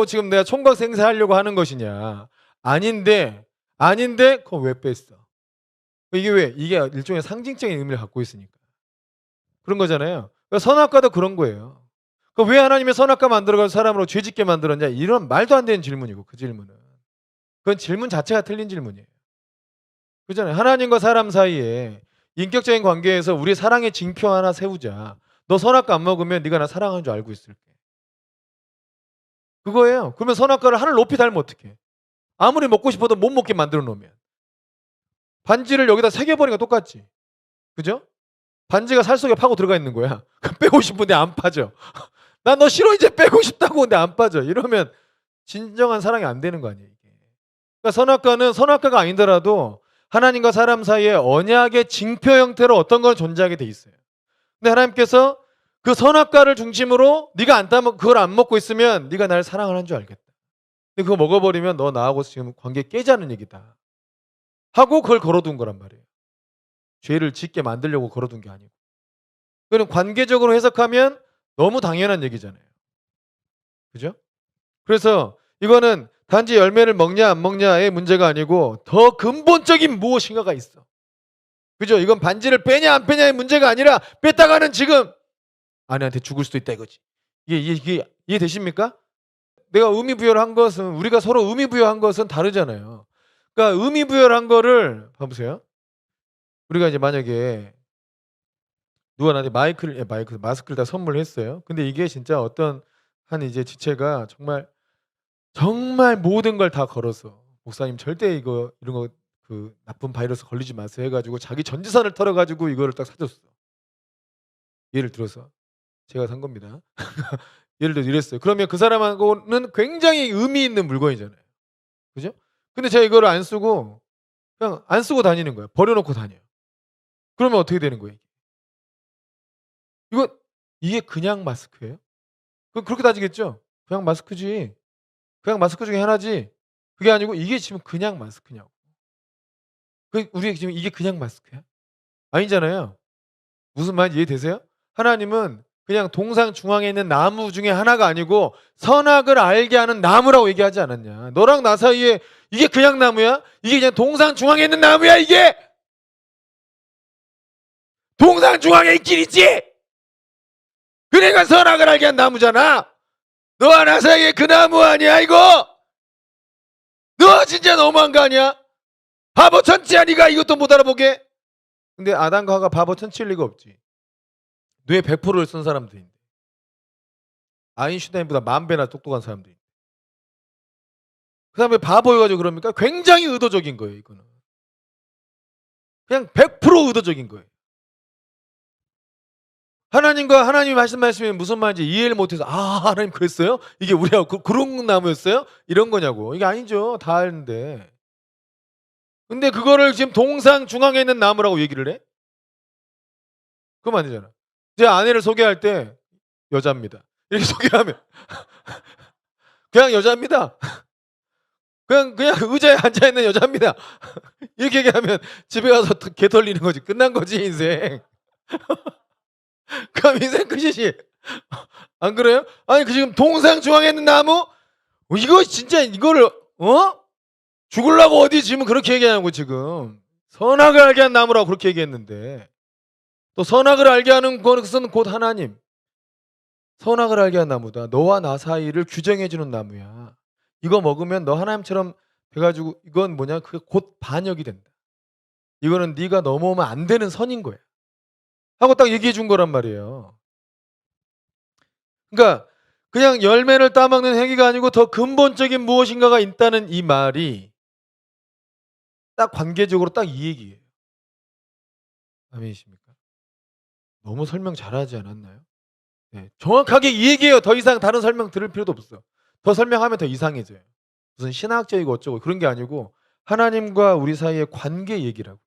지금 내가 총각 생사하려고 하는 것이냐? 아닌데 그거 왜 뺐어? 이게 왜? 이게 일종의 상징적인 의미를 갖고 있으니까 그런 거잖아요. 그러니까 선악과도 그런 거예요. 왜 하나님의 선악과 만들어가지고 사람으로 죄짓게 만들었냐? 이런 말도 안 되는 질문이고, 그 질문은. 그건 질문 자체가 틀린 질문이에요. 그잖아요. 하나님과 사람 사이에 인격적인 관계에서 우리 사랑의 징표 하나 세우자. 너 선악과 안 먹으면 네가 나 사랑하는 줄 알고 있을게. 그거예요. 그러면 선악과를 하늘 높이 달면 어떡해? 아무리 먹고 싶어도 못 먹게 만들어 놓으면. 반지를 여기다 새겨버리는 거 똑같지. 그죠? 반지가 살 속에 파고 들어가 있는 거야. 빼고 싶은데 안 빠져. 나 너 싫어 이제 빼고 싶다고 근데 안 빠져. 이러면 진정한 사랑이 안 되는 거 아니에요. 이게. 그러니까 선악과는 선악과가 아니더라도 하나님과 사람 사이에 언약의 징표 형태로 어떤 건 존재하게 돼 있어요. 근데 하나님께서 그 선악과를 중심으로 네가 그걸 안 먹고 있으면 네가 나를 사랑하는 줄 알겠다. 근데 그거 먹어버리면 너 나하고 지금 관계 깨자는 얘기다. 하고 그걸 걸어둔 거란 말이에요. 죄를 짓게 만들려고 걸어둔 게 아니고. 그럼 관계적으로 해석하면 너무 당연한 얘기잖아요. 그죠? 그래서 이거는 단지 열매를 먹냐 안 먹냐의 문제가 아니고 더 근본적인 무엇인가가 있어. 그죠? 이건 반지를 빼냐 안 빼냐의 문제가 아니라 뺐다가는 지금 아내한테 죽을 수도 있다 이거지. 이게 이해되십니까? 내가 의미 부여를 한 것은 우리가 서로 의미 부여한 것은 다르잖아요. 그러니까 의미 부여를 한 거를 봐 보세요. 우리가 이제 만약에 누가 나한테 마스크를 다 선물했어요. 근데 이게 진짜 어떤 한 이제 지체가 정말 모든 걸 다 걸어서 "목사님 절대 이런 거 그 나쁜 바이러스 걸리지 마세요." 해 가지고 자기 전 재산을 털어 가지고 이거를 딱 사 줬어. 예를 들어서. 제가 산 겁니다. 예를 들어서 이랬어요. 그러면 그 사람하고는 굉장히 의미 있는 물건이잖아요. 그죠? 근데 제가 이거를 안 쓰고 그냥 안 쓰고 다니는 거예요. 버려 놓고 다녀요. 그러면 어떻게 되는 거예요? 이거 이게 그냥 마스크예요? 그렇게 따지겠죠? 그냥 마스크지. 그냥 마스크 중에 하나지. 그게 아니고 이게 지금 그냥 마스크냐고. 우리가 지금 이게 그냥 마스크야? 아니잖아요. 무슨 말인지 이해되세요? 하나님은 그냥 동상 중앙에 있는 나무 중에 하나가 아니고 선악을 알게 하는 나무라고 얘기하지 않았냐. 너랑 나 사이에 이게 그냥 나무야? 이게 그냥 동상 중앙에 있는 나무야 이게? 동상 중앙에 있긴 있지. 그래가 선악을 알게 한 나무잖아. 너와 나 사이에 그 나무 아니야 이거? 너 진짜 너무한 거 아니야? 바보 천치야 니가 이것도 못 알아보게? 근데 아담과 하가 바보 천치일 리가 없지. 뇌 100%를 쓴 사람들인데. 아인슈타인보다 10,000배나 똑똑한 사람들이. 그 사람이 바보여가지고 그럽니까? 굉장히 의도적인 거예요 이거는. 그냥 100% 의도적인 거예요. 하나님과 하나님이 말씀이 무슨 말인지 이해를 못해서 하나님 그랬어요? 이게 우리하고 그런 나무였어요? 이런 거냐고. 이게 아니죠. 다 아는데. 근데 그거를 지금 동상 중앙에 있는 나무라고 얘기를 해? 그럼 안 되잖아. 제 아내를 소개할 때 여자입니다. 이렇게 소개하면 그냥 여자입니다. 그냥 의자에 앉아 있는 여자입니다. 이렇게 얘기하면 집에 가서 개 털리는 거지. 끝난 거지 인생. 그럼 인생 끝이지. 안 그래요? 아니 그 지금 동상 중앙에 있는 나무 이거 진짜 이거를 죽으려고 어디 지금 그렇게 얘기하냐고 지금. 선악을 알게 한 나무라고 그렇게 얘기했는데 또 선악을 알게 하는 것은 곧 하나님. 선악을 알게 한 나무다. 너와 나 사이를 규정해 주는 나무야. 이거 먹으면 너 하나님처럼 돼 가지고 이건 뭐냐? 그게 곧 반역이 된다. 이거는 네가 넘어오면 안 되는 선인 거야. 하고 딱 얘기해 준 거란 말이에요. 그러니까 그냥 열매를 따먹는 행위가 아니고 더 근본적인 무엇인가가 있다는 이 말이 딱 관계적으로 딱 이 얘기예요. 아멘이십니까? 너무 설명 잘하지 않았나요? 네. 정확하게 이 얘기예요. 더 이상 다른 설명 들을 필요도 없어. 더 설명하면 더 이상해져요. 무슨 신학적이고 어쩌고 그런 게 아니고 하나님과 우리 사이의 관계 얘기라고.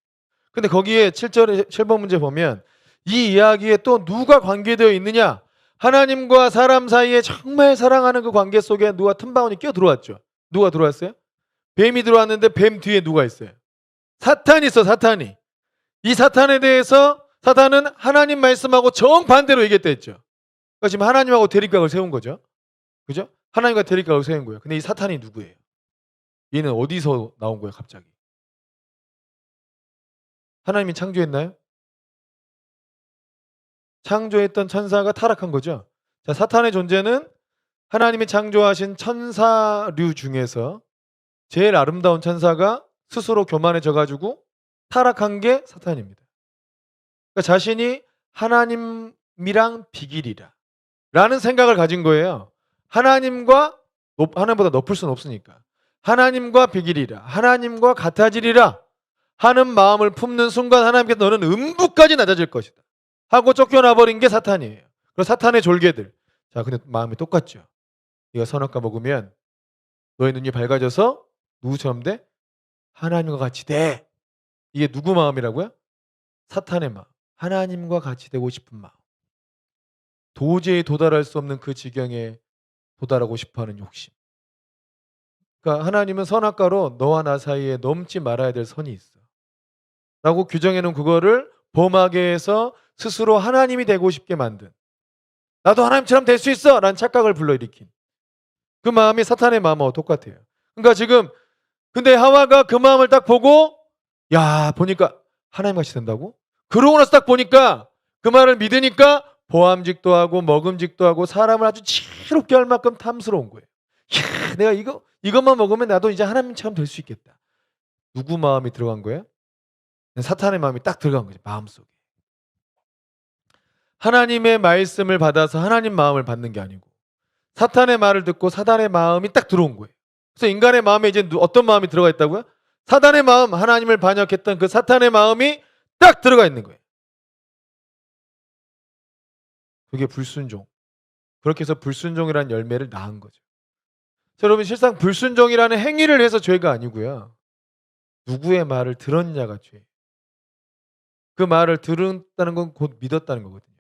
근데 거기에 7번 문제 보면 이 이야기에 또 누가 관계되어 있느냐? 하나님과 사람 사이에 정말 사랑하는 그 관계 속에 누가 틈바구니 끼어 들어왔죠. 누가 들어왔어요? 뱀이 들어왔는데 뱀 뒤에 누가 있어요? 사탄이 있어, 사탄이. 이 사탄에 대해서 사탄은 하나님 말씀하고 정반대로 얘기했다 했죠. 그러니까 지금 하나님하고 대립각을 세운 거죠. 그죠? 하나님과 대립각을 세운 거예요. 근데 이 사탄이 누구예요? 얘는 어디서 나온 거예요, 갑자기? 하나님이 창조했나요? 창조했던 천사가 타락한 거죠. 자, 사탄의 존재는 하나님이 창조하신 천사류 중에서 제일 아름다운 천사가 스스로 교만해져 가지고 타락한 게 사탄입니다. 그러니까 자신이 하나님이랑 비길이라 라는 생각을 가진 거예요. 하나님보다 높을 수는 없으니까. 하나님과 비길이라, 하나님과 같아지리라 하는 마음을 품는 순간 하나님께서 너는 음부까지 낮아질 것이다 하고 쫓겨나 버린 게 사탄이에요. 그리고 사탄의 졸개들. 자, 근데 마음이 똑같죠. 네가 선악과 먹으면 너의 눈이 밝아져서 누구처럼 돼? 하나님과 같이 돼. 이게 누구 마음이라고요? 사탄의 마음. 하나님과 같이 되고 싶은 마음. 도저히 도달할 수 없는 그 지경에 도달하고 싶어하는 욕심. 그러니까 하나님은 선악과로 너와 나 사이에 넘지 말아야 될 선이 있어. 라고 규정해 놓은 그거를 범하게 해서 스스로 하나님이 되고 싶게 만든 나도 하나님처럼 될 수 있어! 라는 착각을 불러일으킨 그 마음이 사탄의 마음하고 똑같아요. 그러니까 지금 근데 하와가 그 마음을 딱 보고 야 보니까 하나님같이 된다고? 그러고 나서 딱 보니까 그 말을 믿으니까 보암직도 하고 먹음직도 하고 사람을 아주 지혜롭게 할 만큼 탐스러운 거예요. 야, 내가 이것만 먹으면 나도 이제 하나님처럼 될 수 있겠다. 누구 마음이 들어간 거예요? 사탄의 마음이 딱 들어간 거죠. 마음속에. 하나님의 말씀을 받아서 하나님 마음을 받는 게 아니고 사탄의 말을 듣고 사탄의 마음이 딱 들어온 거예요. 그래서 인간의 마음에 이제 어떤 마음이 들어가 있다고요? 사탄의 마음, 하나님을 반역했던 그 사탄의 마음이 딱 들어가 있는 거예요. 그게 불순종. 그렇게 해서 불순종이라는 열매를 낳은 거죠. 자, 여러분 실상 불순종이라는 행위를 해서 죄가 아니고요. 누구의 말을 들었냐가 죄. 그 말을 들었다는 건 곧 믿었다는 거거든요.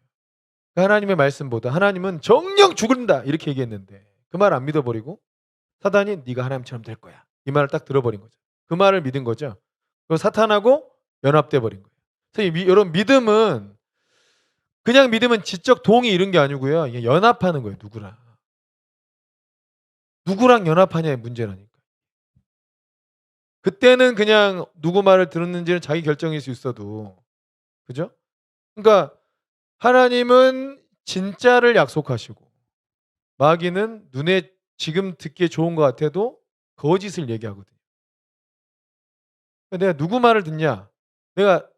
하나님의 말씀보다 하나님은 정녕 죽는다 이렇게 얘기했는데 그 말 안 믿어버리고 사단이 네가 하나님처럼 될 거야. 이 말을 딱 들어버린 거죠. 그 말을 믿은 거죠. 그 사탄하고 연합돼 버린 거예요. 그래서 여러분 믿음은 그냥 믿음은 지적 동의 이런 게 아니고요. 이게 연합하는 거예요. 누구랑. 누구랑 연합하냐의 문제라니까. 그때는 그냥 누구 말을 들었는지는 자기 결정일 수 있어도 그죠? 그러니까 하나님은 진짜를 약속하시고 마귀는 눈에 지금 듣기에 좋은 것 같아도 거짓을 얘기하거든요. 내가 누구 말을 듣냐? 내가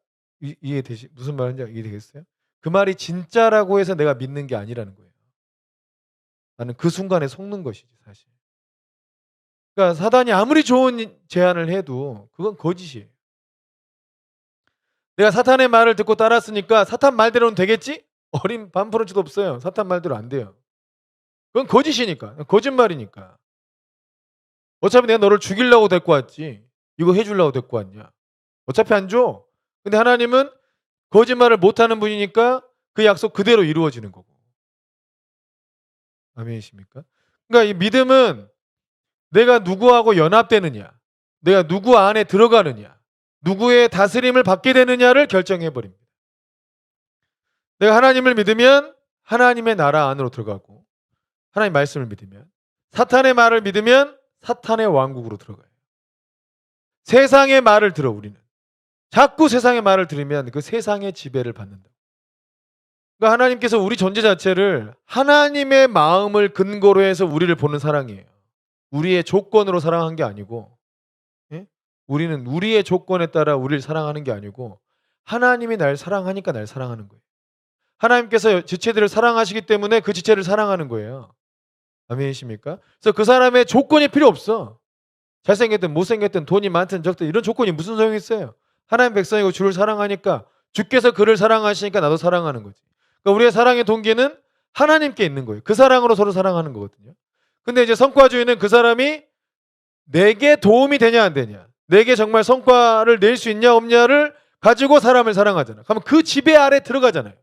이해되시 무슨 말인지 이해되겠어요? 그 말이 진짜라고 해서 내가 믿는 게 아니라는 거예요. 나는 그 순간에 속는 것이지 사실. 그러니까 사단이 아무리 좋은 제안을 해도 그건 거짓이에요. 내가 사탄의 말을 듣고 따랐으니까 사탄 말대로는 되겠지? 어린 반프런치도 없어요. 사탄 말대로 안 돼요. 그건 거짓이니까. 거짓말이니까. 어차피 내가 너를 죽이려고 데리고 왔지. 이거 해 주려고 데리고 왔냐. 어차피 안 줘. 근데 하나님은 거짓말을 못하는 분이니까 그 약속 그대로 이루어지는 거고. 아멘이십니까? 그러니까 이 믿음은 내가 누구하고 연합되느냐, 내가 누구 안에 들어가느냐, 누구의 다스림을 받게 되느냐를 결정해 버립니다. 내가 하나님을 믿으면 하나님의 나라 안으로 들어가고 하나님 말씀을 믿으면 사탄의 말을 믿으면 사탄의 왕국으로 들어가요. 세상의 말을 들어 우리는. 자꾸 세상의 말을 들으면 그 세상의 지배를 받는다. 그러니까 하나님께서 우리 존재 자체를 하나님의 마음을 근거로 해서 우리를 보는 사랑이에요. 우리의 조건으로 사랑한 게 아니고 예? 우리는 우리의 조건에 따라 우리를 사랑하는 게 아니고 하나님이 날 사랑하니까 날 사랑하는 거예요. 하나님께서 지체들을 사랑하시기 때문에 그 지체를 사랑하는 거예요. 아멘이십니까? 그래서 그 사람의 조건이 필요 없어. 잘생겼든 못생겼든 돈이 많든 적든 이런 조건이 무슨 소용이 있어요. 하나님 백성이고 주를 사랑하니까 주께서 그를 사랑하시니까 나도 사랑하는 거지. 그러니까 우리의 사랑의 동기는 하나님께 있는 거예요. 그 사랑으로 서로 사랑하는 거거든요. 근데 이제 성과주의는 그 사람이 내게 도움이 되냐 안 되냐, 내게 정말 성과를 낼 수 있냐 없냐를 가지고 사람을 사랑하잖아. 그러면 그 지배 아래 들어가잖아요.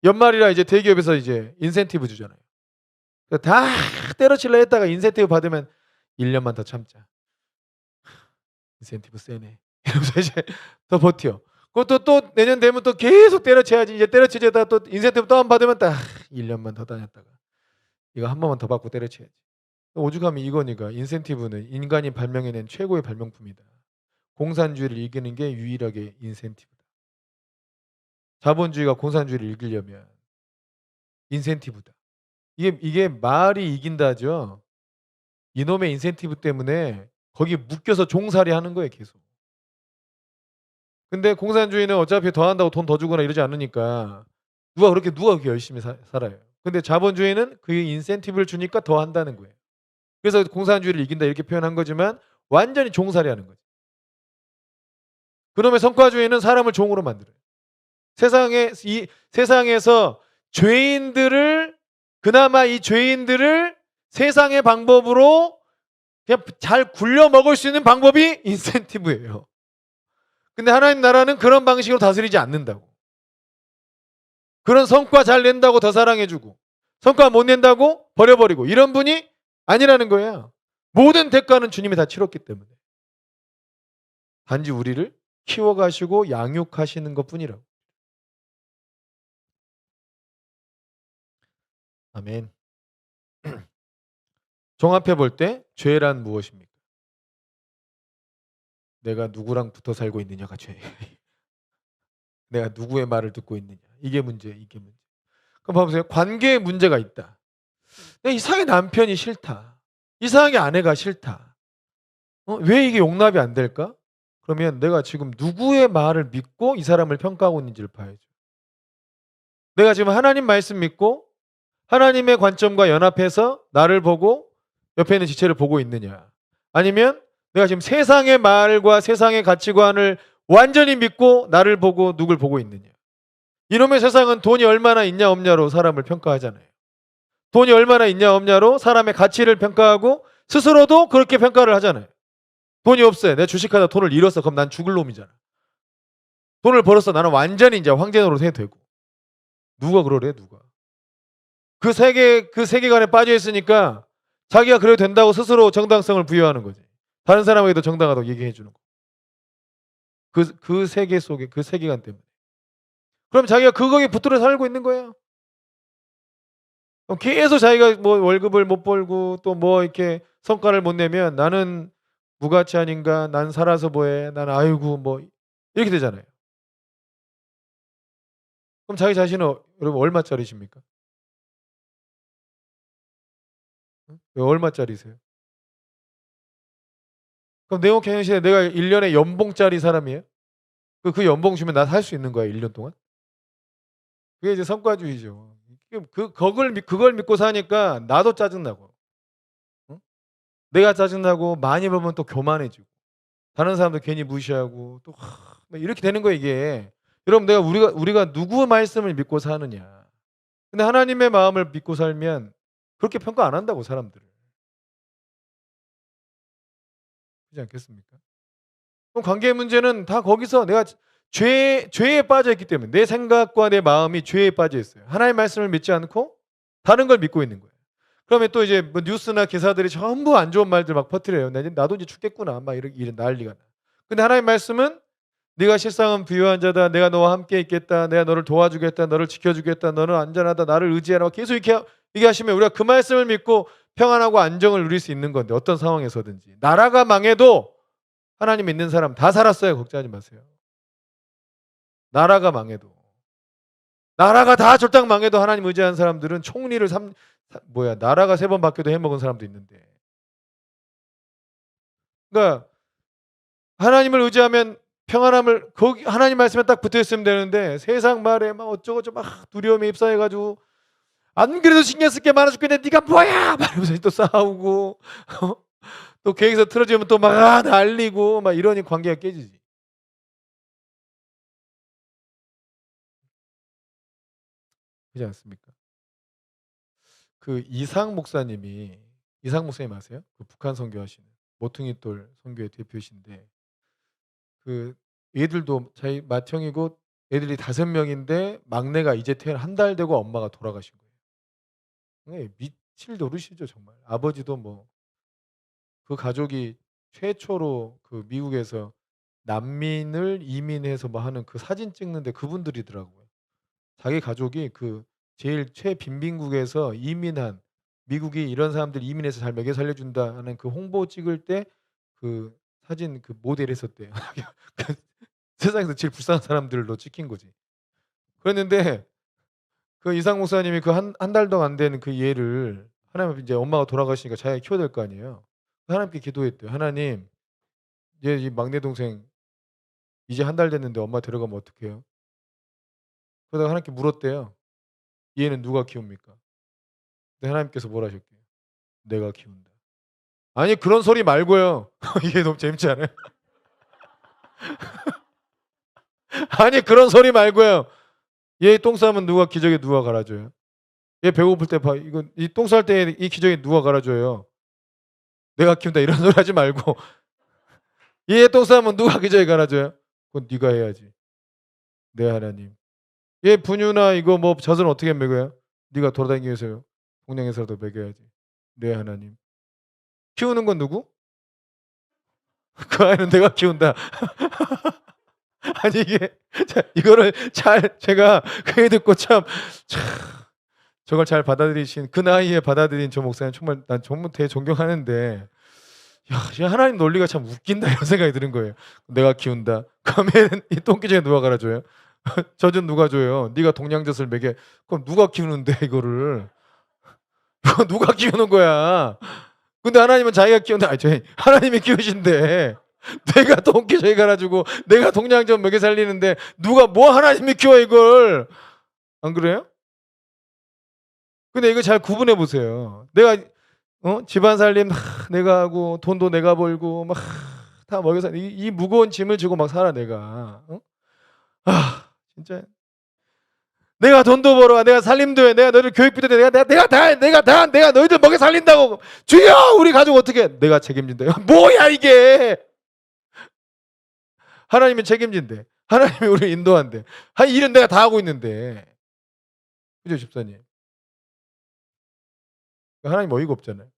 연말이라 이제 대기업에서 이제 인센티브 주잖아요. 다 때려칠려 했다가 인센티브 받으면 1년만 더 참자. 인센티브 세네. 이러면서 이제 더 버텨. 그것도 또 내년 되면 또 계속 때려쳐야지. 이제 때려치자다 또 인센티브 또 안 받으면 딱 1년만 더 다녔다가 이거 한 번만 더 받고 때려쳐야지. 오죽하면 이거니까 인센티브는 인간이 발명해낸 최고의 발명품이다. 공산주의를 이기는 게 유일하게 인센티브다. 자본주의가 공산주의를 이기려면 인센티브다. 이게 말이 이긴다죠. 이놈의 인센티브 때문에 거기 묶여서 종살이 하는 거예요, 계속. 근데 공산주의는 어차피 더 한다고 돈 더 주거나 이러지 않으니까 누가 그렇게 열심히 살아요. 근데 자본주의는 그 인센티브를 주니까 더 한다는 거예요. 그래서 공산주의를 이긴다 이렇게 표현한 거지만 완전히 종살이 하는 거죠. 그놈의 성과주의는 사람을 종으로 만들어요. 세상에서 죄인들을 그나마 이 죄인들을 세상의 방법으로 그냥 잘 굴려 먹을 수 있는 방법이 인센티브예요. 근데 하나님 나라는 그런 방식으로 다스리지 않는다고. 그런 성과 잘 낸다고 더 사랑해주고 성과 못 낸다고 버려버리고 이런 분이 아니라는 거예요. 모든 대가는 주님이 다 치렀기 때문에. 단지 우리를 키워가시고 양육하시는 것뿐이라고. 아멘. 종합해 볼 때 죄란 무엇입니까? 내가 누구랑 붙어 살고 있느냐가 죄. 내가 누구의 말을 듣고 있느냐. 이게 문제예요, 이게 문제. 그럼 봐 보세요. 관계에 문제가 있다. 내 이상하게 남편이 싫다. 이상하게 아내가 싫다. 왜 이게 용납이 안 될까? 그러면 내가 지금 누구의 말을 믿고 이 사람을 평가하고 있는지를 봐야죠. 내가 지금 하나님 말씀 믿고 하나님의 관점과 연합해서 나를 보고 옆에 있는 지체를 보고 있느냐. 아니면 내가 지금 세상의 말과 세상의 가치관을 완전히 믿고 나를 보고 누굴 보고 있느냐. 이놈의 세상은 돈이 얼마나 있냐 없냐로 사람을 평가하잖아요. 돈이 얼마나 있냐 없냐로 사람의 가치를 평가하고 스스로도 그렇게 평가를 하잖아요. 돈이 없어요. 내가 주식하다 돈을 잃었어. 그럼 난 죽을 놈이잖아. 돈을 벌었어. 나는 완전히 이제 황제 노릇 해도 되고. 누가 그러래? 누가. 그 세계관에 빠져 있으니까 자기가 그래도 된다고 스스로 정당성을 부여하는 거지. 다른 사람에게도 정당하다고 얘기해 주는 거. 그 세계 속에 그 세계관 때문에. 그럼 자기가 그거에 붙들어 살고 있는 거예요. 그럼 계속 자기가 뭐 월급을 못 벌고 또 뭐 이렇게 성과를 못 내면 나는 무가치 아닌가? 난 살아서 뭐해? 난 아이고 뭐 이렇게 되잖아요. 그럼 자기 자신은 여러분 얼마짜리십니까? 왜 얼마짜리세요? 그럼 네오케이션시에 내가 1 년에 연봉짜리 사람이에요? 그 연봉 주면 나 살 수 있는 거야 1년 동안? 그게 이제 성과주의죠. 그걸 믿고 사니까 나도 짜증나고. 응? 내가 짜증나고 많이 벌면 또 교만해지고. 다른 사람도 괜히 무시하고 또 막 이렇게 되는 거예요 이게. 여러분 우리가 누구 말씀을 믿고 사느냐. 근데 하나님의 마음을 믿고 살면 그렇게 평가 안 한다고 사람들을. 그렇지 않겠습니까? 그럼 관계의 문제는 다 거기서 내가 죄에 빠져 있기 때문에 내 생각과 내 마음이 죄에 빠져 있어요. 하나님의 말씀을 믿지 않고 다른 걸 믿고 있는 거예요. 그러면 또 이제 뭐 뉴스나 기사들이 전부 안 좋은 말들 막 퍼뜨려요. 나도 이제 죽겠구나. 막 이런 난리가 나. 근데 하나님의 말씀은 네가 실상은 부유한 자다. 내가 너와 함께 있겠다. 내가 너를 도와주겠다. 너를 지켜주겠다. 너는 안전하다. 나를 의지하라. 계속 이렇게 얘기하시면 우리가 그 말씀을 믿고 평안하고 안정을 누릴 수 있는 건데 어떤 상황에서든지. 나라가 망해도 하나님 믿는 사람 다 살았어요. 걱정하지 마세요. 나라가 망해도. 나라가 다 쫄딱 망해도 하나님 의지하는 사람들은 총리를 나라가 3번 바뀌어도 해먹은 사람도 있는데. 그러니까 하나님을 의지하면 평안함을 거기 하나님 말씀에 딱 붙어 있으면 되는데 세상 말에 막 어쩌고저쩌고 막 두려움에 입사해 가지고 안 그래도 신경 쓸 게 많아 죽겠는데 네가 뭐야? 막 이러면서 또 싸우고 또 계획에서 틀어지면 또 막 날리고 막 이러니 관계가 깨지지. 그렇지 않습니까? 이상 목사님 아세요? 그 북한 선교하시는 모퉁이돌 선교의 대표이신데 그 애들도 자기 맏형이고 애들이 5명인데 막내가 이제 태어나 1달 되고 엄마가 돌아가신 거예요. 예 미칠 노릇이죠 정말. 아버지도 뭐 그 가족이 최초로 그 미국에서 난민을 이민해서 뭐 하는 그 사진 찍는데 그분들이더라고요. 자기 가족이 그 제일 최빈민국에서 이민한 미국이 이런 사람들 이민해서 잘 먹여 살려준다 하는 그 홍보 찍을 때 그 사진 그 모델 했었대요. 그 세상에서 제일 불쌍한 사람들로 찍힌 거지. 그랬는데 그 이상 목사님이 그 한 달도 안 된 그 얘를 하나님 이제 엄마가 돌아가시니까 자기가 키워야 될 거 아니에요. 하나님께 기도했대요. "하나님 얘 이 막내 동생 이제 1달 됐는데 엄마 데려가면 어떡해요?" 그러다가 하나님께 물었대요. "얘는 누가 키웁니까?" 근데 하나님께서 뭐라 하셨게요? "내가 키운다." 아니 그런 소리 말고요. 이게 너무 재밌지 않아요? 아니 그런 소리 말고요. "얘 똥 싸면 누가 기저귀 누가 갈아줘요? 얘 배고플 때 이거 이 똥 쌀 때 이 기저귀 누가 갈아줘요? 내가 키운다." 이런 소리 하지 말고 "얘 똥 싸면 누가 기저귀 갈아줘요?" "그건 네가 해야지." "네 하나님." "얘 분유나 이거 뭐 젖은 어떻게 먹여요?" "네가 돌아다니면서 공장에서라도 먹여야지." "네 하나님." 키우는 건 누구? "그 아이는 내가 키운다." 아니 이게 이거를 잘 제가 그 얘기 듣고 참 저걸 잘 받아들이신 그 나이에 받아들인 저 목사님 정말 난 정말 되게 존경하는데 '야 이 하나님 논리가 참 웃긴다.' 이런 생각이 드는 거예요. '내가 키운다.' 그러면 이 똥기저귀 누가 갈아줘요? 젖은 누가 줘요? 네가 동냥젖을 먹여 그럼 누가 키우는데 이거를. 이거 누가 키우는 거야. 근데 하나님은 자기가 키운다. 아니 저희 하나님이 키우신대. 내가 똥기저귀 갈아주고 내가 동냥젖 먹여 살리는데 누가 뭐 하나님이 키워 이걸. 안 그래요? 근데 이거 잘 구분해 보세요. 내가 집안 살림 내가 하고 돈도 내가 벌고 막 다 먹여 살 이 무거운 짐을 지고 막 살아 내가. 진짜 내가 돈도 벌어 내가 살림도 해 내가 너희들 교육비도 내 내가 너희들 먹여 살린다고. 주여 우리 가족 어떻게 해? 내가 책임진대요. 뭐야 이게. 하나님이 책임진대. 하나님이 우리를 인도한대. 한 일은 내가 다 하고 있는데. 그죠 집사님? 하나님 어이가 없잖아요.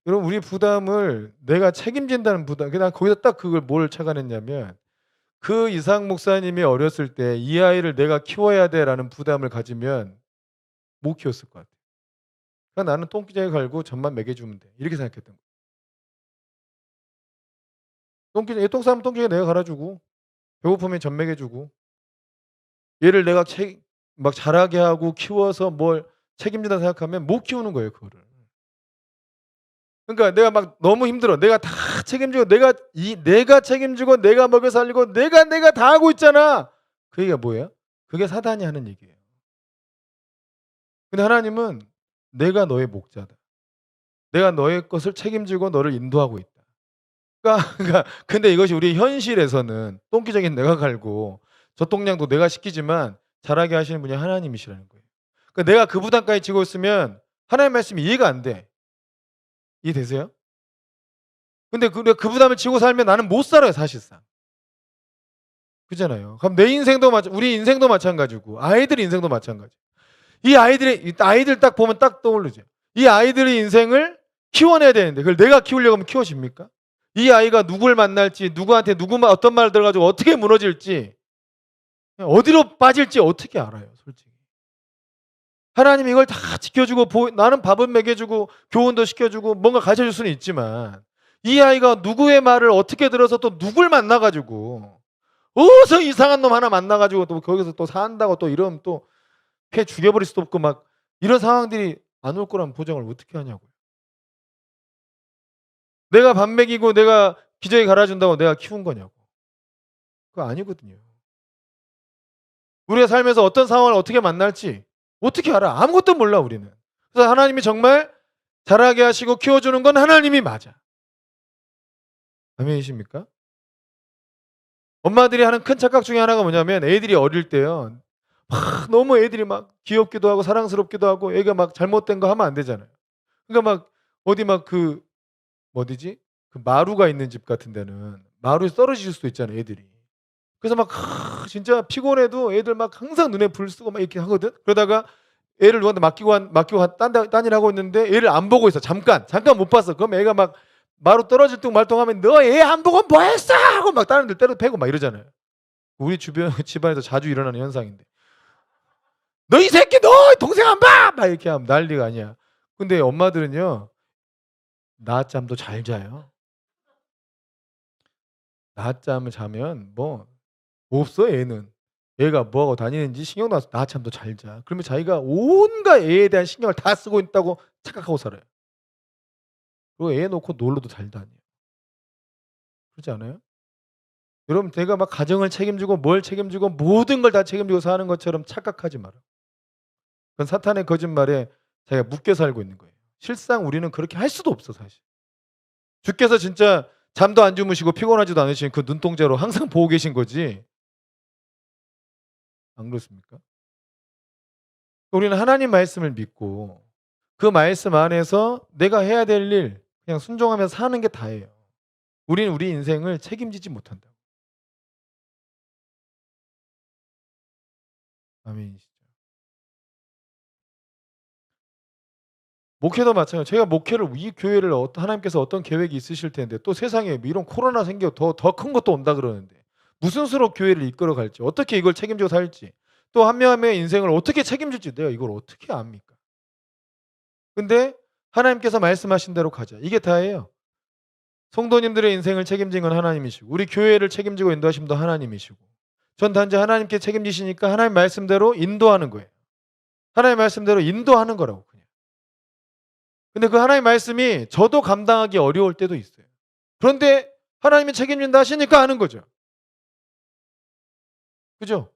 여러분 우리 부담을 내가 책임진다는 부담 난 거기서 딱 그걸 뭘 착안했냐면 그 이상 목사님이 어렸을 때 '이 아이를 내가 키워야 돼.'라는 부담을 가지면 못 키웠을 것 같아요. 그러니까 '나는 똥기저귀 갈고 젖만 먹여 주면 돼.' 이렇게 생각했던 거예요. 똥기저귀 똥 싸면 똥기저귀 내가 갈아 주고 배고프면 젖 먹여 주고 얘를 내가 막 자라게 하고 키워서 뭘 책임진다 생각하면 못 키우는 거예요 그거를. 그러니까 내가 막 너무 힘들어. 내가 다 책임지고 내가 책임지고 내가 먹여 살리고 내가 다 하고 있잖아. 그 얘기가 뭐예요? 그게 사단이 하는 얘기예요. 근데 하나님은 내가 너의 목자다. 내가 너의 것을 책임지고 너를 인도하고 있다. 그러니까 근데 이것이 우리 현실에서는 똥기저귀는 내가 갈고 젖동량도 내가 시키지만 자라게 하시는 분이 하나님이시라는 거예요. 그러니까 내가 그 부담까지 지고 있으면 하나님 말씀이 이해가 안 돼. 이해되세요? 근데 그 부담을 지고 살면 나는 못 살아요 사실상. 그잖아요. 그럼 내 인생도 우리 인생도 마찬가지고 아이들 인생도 마찬가지. 이 아이들 딱 보면 딱 떠오르죠. 이 아이들의 인생을 키워내야 되는데 그걸 내가 키우려고 하면 키워집니까? 이 아이가 누굴 만날지 누구한테 어떤 말을 들어가지고 어떻게 무너질지 어디로 빠질지 어떻게 알아요 솔직히. 하나님이 이걸 다 지켜주고 나는 밥은 먹여주고 교훈도 시켜주고 뭔가 가르쳐줄 수는 있지만 이 아이가 누구의 말을 어떻게 들어서 또 누굴 만나가지고 어디서 이상한 놈 하나 만나가지고 또 거기서 또 산다고 또 이러면 또 패 죽여버릴 수도 없고 막 이런 상황들이 안 올 거란 보장을 어떻게 하냐고요. 내가 밥 먹이고 내가 기저귀 갈아준다고 내가 키운 거냐고. 그거 아니거든요. 우리가 살면서 어떤 상황을 어떻게 만날지 어떻게 알아? 아무것도 몰라 우리는. 그래서 하나님이 정말 자라게 하시고 키워주는 건 하나님이 맞아. 아멘이십니까? 엄마들이 하는 큰 착각 중에 하나가 뭐냐면 애들이 어릴 때요. 막 너무 애들이 막 귀엽기도 하고 사랑스럽기도 하고 애가 막 잘못된 거 하면 안 되잖아요. 그러니까 막 어디 막 어디지? 그 마루가 있는 집 같은 데는 마루에서 떨어질 수도 있잖아요, 애들이. 그래서 막 진짜 피곤해도 애들 막 항상 눈에 불 쓰고 막 이렇게 하거든. 그러다가 애를 누구한테 맡기고 딴 일 하고 있는데 애를 안 보고 있어. 잠깐 못 봤어. 그럼 애가 막 마루 떨어질 둥 말둥하면 "너 애 안 보고 뭐 했어?" 하고 막 다른 애들 때려 패고 막 이러잖아요. 우리 주변 집안에서 자주 일어나는 현상인데. "너 이 새끼 너 동생 안 봐!" 막 이렇게 하면 난리가 아니야. 근데 엄마들은요. 낮잠도 잘 자요. 낮잠을 자면 뭐 없어 애는. 애가 뭐하고 다니는지 신경도 안 써 낮잠도 잘 자. 그러면 자기가 온갖 애에 대한 신경을 다 쓰고 있다고 착각하고 살아요. 그리고 애 놓고 놀러도 잘 다녀요. 그렇지 않아요? 여러분 내가 막 가정을 책임지고 뭘 책임지고 모든 걸 다 책임지고 사는 것처럼 착각하지 마라. 그건 사탄의 거짓말에 자기가 묶여 살고 있는 거예요. 실상 우리는 그렇게 할 수도 없어 사실. 주께서 진짜 잠도 안 주무시고 피곤하지도 않으신 그 눈동자로 항상 보고 계신 거지 안 그렇습니까? 우리는 하나님 말씀을 믿고 그 말씀 안에서 내가 해야 될 일 그냥 순종하면서 사는 게 다예요. 우리는 우리 인생을 책임지지 못한다고. 아멘이시죠. 목회도 마찬가지예요. 제가 목회를 이 교회를 하나님께서 어떤 계획이 있으실 텐데 또 세상에 뭐 이런 코로나 생겨 더 큰 것도 온다 그러는데 무슨 수로 교회를 이끌어 갈지 어떻게 이걸 책임지고 살지 또 한 명 한 명의 인생을 어떻게 책임질지 내가 이걸 어떻게 압니까? 근데 하나님께서 말씀하신 대로 가자. 이게 다예요. 성도님들의 인생을 책임진 건 하나님이시고 우리 교회를 책임지고 인도하신 분도 하나님이시고 전 단지 하나님께 책임지시니까 하나님 말씀대로 인도하는 거예요. 하나님 말씀대로 인도하는 거라고 그냥. 근데 그 하나님 말씀이 저도 감당하기 어려울 때도 있어요. 그런데 하나님이 책임진다 하시니까 하는 거죠. 그죠?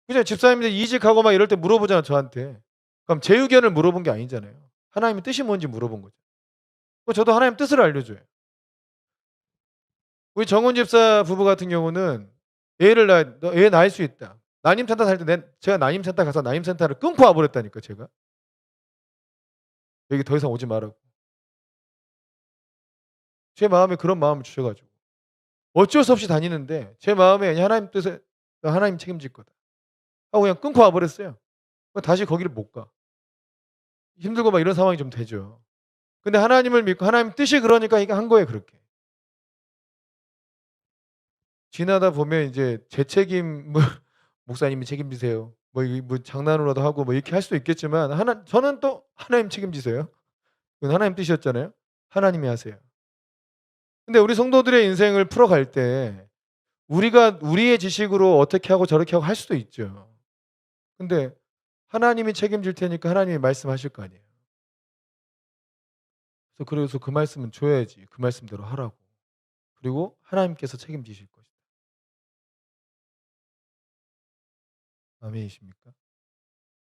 그죠? 집사님들 이직하고 막 이럴 때 물어보잖아 저한테. 그럼 제 의견을 물어본 게 아니잖아요. 하나님의 뜻이 뭔지 물어본 거죠. 그럼 저도 하나님 뜻을 알려줘요. 우리 정훈 집사 부부 같은 경우는 애를 낳 "너 애 낳을 수 있다." 난임센터 살 때 제가 난임센터 가서 난임센터를 끊고 와 버렸다니까 제가. 여기 더 이상 오지 말라고. 제 마음에 그런 마음을 주셔 가지고. 어쩔 수 없이 다니는데 제 마음에 그냥 하나님 뜻에 하나님 책임질 거다 하고 그냥 끊고 와 버렸어요. 다시 거기를 못 가. 힘들고 막 이런 상황이 좀 되죠. 근데 하나님을 믿고 하나님 뜻이 그러니까 이게 한 거예요 그렇게. 지나다 보면 이제 제 책임 뭐 목사님이 책임지세요. 뭐 이 뭐 장난으로라도 하고 뭐 이렇게 할 수도 있겠지만 저는 또 "하나님 책임지세요." 그건 하나님 뜻이었잖아요. 하나님이 하세요. 근데 우리 성도들의 인생을 풀어갈 때 우리가 우리의 지식으로 어떻게 하고 저렇게 하고 할 수도 있죠. 근데 하나님이 책임질 테니까 하나님이 말씀하실 거 아니에요. 그래서 그 말씀은 줘야지. 그 말씀대로 하라고. 그리고 하나님께서 책임지실 것이다. 아멘이십니까?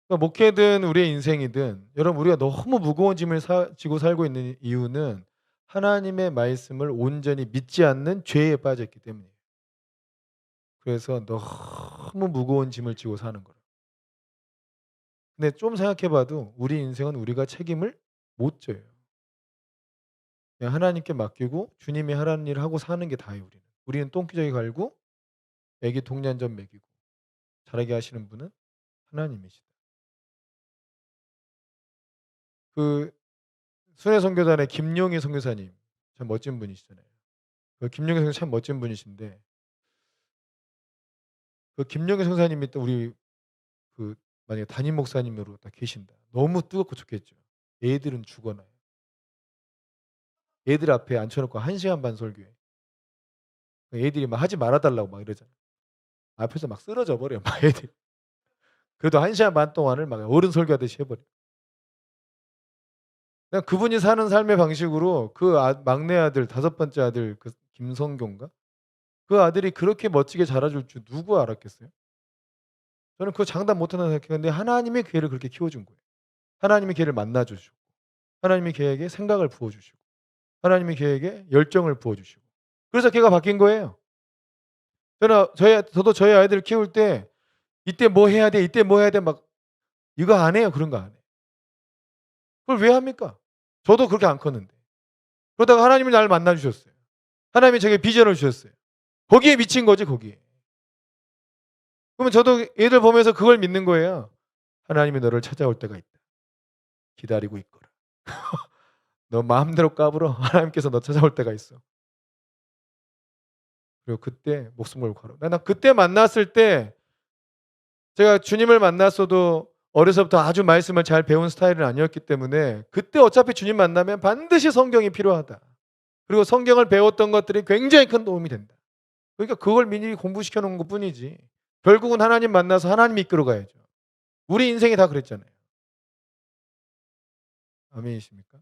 그러니까 목회든 우리의 인생이든 여러분 우리가 너무 무거운 짐을 지고 살고 있는 이유는 하나님의 말씀을 온전히 믿지 않는 죄에 빠졌기 때문이에요. 그래서 너무 무거운 짐을 지고 사는 거예요. 근데 좀 생각해 봐도 우리 인생은 우리가 책임을 못 져요. 그냥 하나님께 맡기고 주님이 하라는 일을 하고 사는 게 다예요 우리는. 우리는 똥기저귀 갈고 애기 동년전 먹이고 자라게 하시는 분은 하나님이시다. 그 순회 선교단의 김용희 선교사님 참 멋진 분이시잖아요. 그 김용희 선교사님 참 멋진 분이신데 그 김용희 선교사님이 또 우리 그 만약에 담임 목사님으로 딱 계신다. 너무 뜨겁고 좋겠죠. 애들은 죽어나요. 애들 앞에 앉혀 놓고 1 시간 반 설교해. 애들이 막 하지 말아 달라고 막 이러잖아요. 앞에서 막 쓰러져 버려요 막 애들이. 그래도 1 시간 반 동안을 막 어른 설교하듯이 해 버려요. 그냥 그분이 사는 삶의 방식으로 그 막내 아들 5번째 아들 그 김성교인가? 그 아들이 그렇게 멋지게 자라줄 줄 누가 알았겠어요? 저는 그거 장담 못 한다고 생각했는데 하나님이 걔를 그렇게 키워 준 거예요. 하나님이 걔를 만나 주시고 하나님이 걔에게 생각을 부어 주시고 하나님이 걔에게 열정을 부어 주시고 그래서 걔가 바뀐 거예요. 저도 저희 아이들을 키울 때 "이때 뭐 해야 돼. 이때 뭐 해야 돼." 막 이거 안 해요. 그런 거 안 해요. 그걸 왜 합니까? 저도 그렇게 안 컸는데. 그러다가 하나님이 나를 만나 주셨어요. 하나님이 저에게 비전을 주셨어요. 거기에 미친 거지 거기에. 그러면 저도 애들 보면서 그걸 믿는 거예요. 하나님이 너를 찾아올 때가 있다. 기다리고 있거라. 너 마음대로 까불어. 하나님께서 너 찾아올 때가 있어. 그리고 그때 목숨 걸고 걸어. 나 그때 만났을 때 제가 주님을 만났어도 어려서부터 아주 말씀을 잘 배운 스타일은 아니었기 때문에 그때 어차피 주님 만나면 반드시 성경이 필요하다. 그리고 성경을 배웠던 것들이 굉장히 큰 도움이 된다. 그러니까 그걸 미리 공부시켜 놓은 것뿐이지. 결국은 하나님 만나서 하나님이 이끌어 가야죠. 우리 인생이 다 그랬잖아요. 아멘이십니까?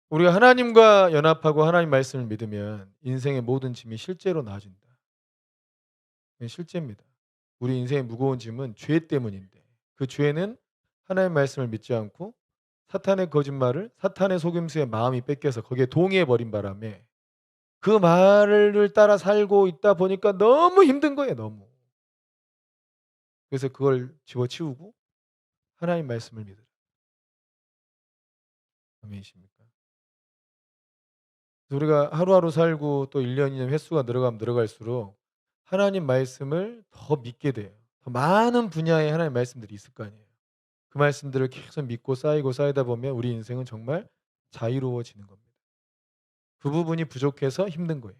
우리가 하나님과 연합하고 하나님 말씀을 믿으면 인생의 모든 짐이 실제로 나아진다. 그게 실제입니다. 우리 인생의 무거운 짐은 죄 때문인데 그 죄는 하나님의 말씀을 믿지 않고 사탄의 거짓말을 사탄의 속임수에 마음이 뺏겨서 거기에 동의해 버린 바람에 그 말을 따라 살고 있다 보니까 너무 힘든 거예요 너무. 그래서 그걸 집어치우고 하나님 말씀을 믿으라. 아멘이십니까? 우리가 하루하루 살고 또 1 년, 2년 횟수가 늘어가면 늘어갈수록 하나님 말씀을 더 믿게 돼요. 더 많은 분야의 하나님의 말씀들이 있을 거 아니에요. 그 말씀들을 계속 믿고 쌓이고 쌓이다 보면 우리 인생은 정말 자유로워지는 겁니다. 그 부분이 부족해서 힘든 거예요.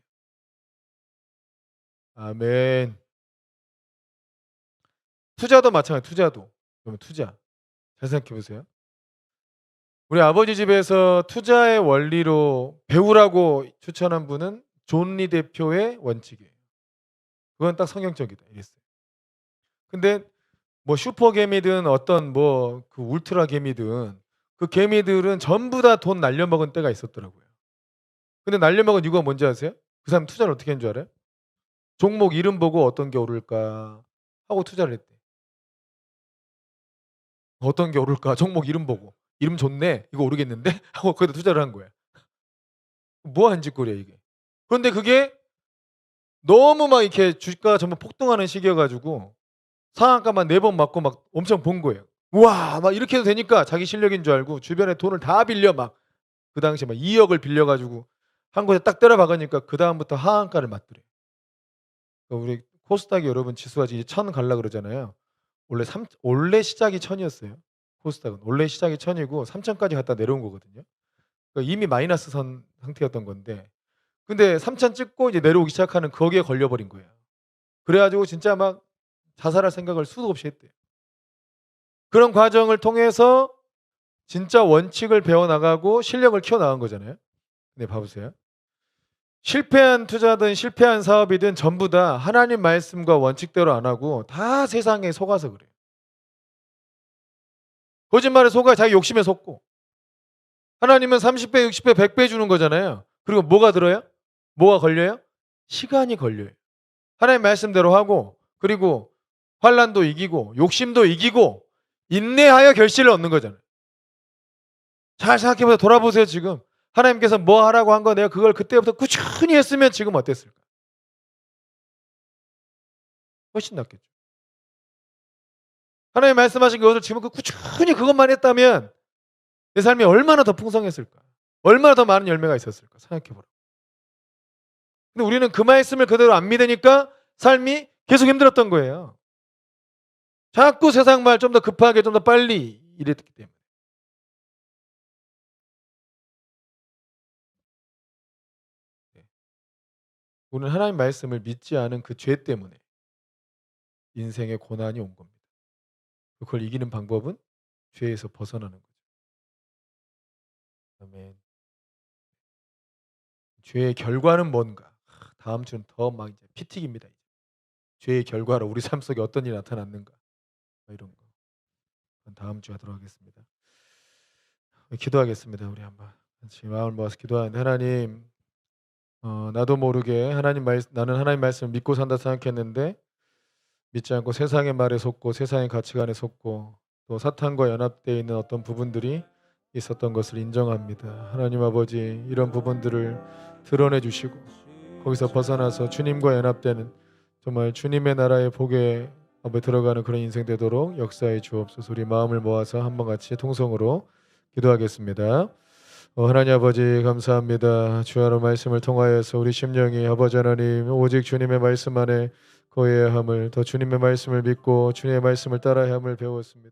아멘. 투자도 마찬가지 투자도. 그러면 투자. 잘 생각해 보세요. 우리 아버지 집에서 투자의 원리로 배우라고 추천한 분은 존 리 대표의 원칙이에요. 그건 딱 성경적이다 이랬어요. 근데 뭐 슈퍼 개미든 어떤 뭐 그 울트라 개미든 그 개미들은 전부 다 돈 날려먹은 때가 있었더라고요. 근데 날려먹은 이유가 뭔지 아세요? 그 사람 투자를 어떻게 한 줄 알아요? 종목 이름 보고 '어떤 게 오를까.' 하고 투자를 했대. '어떤 게 오를까?' 종목 이름 보고. '이름 좋네. 이거 오르겠는데?' 하고 거기다 투자를 한 거야. 뭐 하는 짓거리야 이게. 그런데 그게 너무 막 이렇게 주가가 전부 폭등하는 시기여 가지고 상한가만 4번 맞고 막 엄청 본 거예요. 우와 막 이렇게 해도 되니까 자기 실력인 줄 알고 주변에 돈을 다 빌려 막 그 당시에 막 2 억을 빌려 가지고 한 곳에 딱 때려 박으니까 그다음부터 하한가를 맞더래요. 우리 코스닥이 여러분 지수가 이제 1000 갈라 그러잖아요. 원래 시작이 1000 이었어요. 코스닥은. 원래 시작이 1000 이고 3000 까지 갔다 내려온 거거든요. 그러니까 이미 마이너스 선 상태였던 건데 근데 3000 찍고 이제 내려오기 시작하는 거기에 걸려 버린 거예요. 그래 가지고 진짜 막 자살할 생각을 수도 없이 했대요. 그런 과정을 통해서 진짜 원칙을 배워 나가고 실력을 키워 나간 거잖아요. 근데 봐 보세요. 실패한 투자든 실패한 사업이든 전부 다 하나님 말씀과 원칙대로 안 하고 다 세상에 속아서 그래요. 거짓말에 속아 자기 욕심에 속고. 하나님은 30배, 60배, 100배 주는 거잖아요. 그리고 뭐가 들어요? 뭐가 걸려요? 시간이 걸려요. 하나님 말씀대로 하고 그리고 환난도 이기고 욕심도 이기고 인내하여 결실을 얻는 거잖아요. 잘 생각해 보세요. 돌아보세요 지금. 하나님께서 뭐 하라고 한 거 내가 그걸 그때부터 꾸준히 했으면 지금 어땠을까? 훨씬 낫겠죠. 하나님 말씀하신 것을 지금 꾸준히 그것만 했다면 내 삶이 얼마나 더 풍성했을까? 얼마나 더 많은 열매가 있었을까? 생각해 보라. 근데 우리는 그 말씀을 그대로 안 믿으니까 삶이 계속 힘들었던 거예요. 자꾸 세상 말 좀 더 급하게 좀 더 빨리 이랬기 때문에. 네. 우리는 하나님 말씀을 믿지 않은 그 죄 때문에 인생의 고난이 온 겁니다. 그걸 이기는 방법은 죄에서 벗어나는 거죠. 아멘. 죄의 결과는 뭔가? 다음 주는 더 막 이제 피 튀깁니다. 죄의 결과로 우리 삶 속에 어떤 일이 나타났는가? 뭐 이런 거. 그건 다음 주에 하도록 하겠습니다. 기도하겠습니다. 우리 한번 같이 마음을 모아서 기도하는데 하나님 나도 모르게 나는 하나님 말씀을 믿고 산다 생각했는데 믿지 않고 세상의 말에 속고 세상의 가치관에 속고 또 사탄과 연합되어 있는 어떤 부분들이 있었던 것을 인정합니다. 하나님 아버지 이런 부분들을 드러내 주시고 거기서 벗어나서 주님과 연합되는 정말 주님의 나라의 복에 들어가는 그런 인생 되도록 역사해 주옵소서. 우리 마음을 모아서 한번 같이 통성으로 기도하겠습니다. 하나님 아버지 감사합니다. 주야로 말씀을 통하여서 우리 심령이 아버지 하나님 오직 주님의 말씀 안에 거해야 함을 더 주님의 말씀을 믿고 주님의 말씀을 따라야 함을 배웠습니다.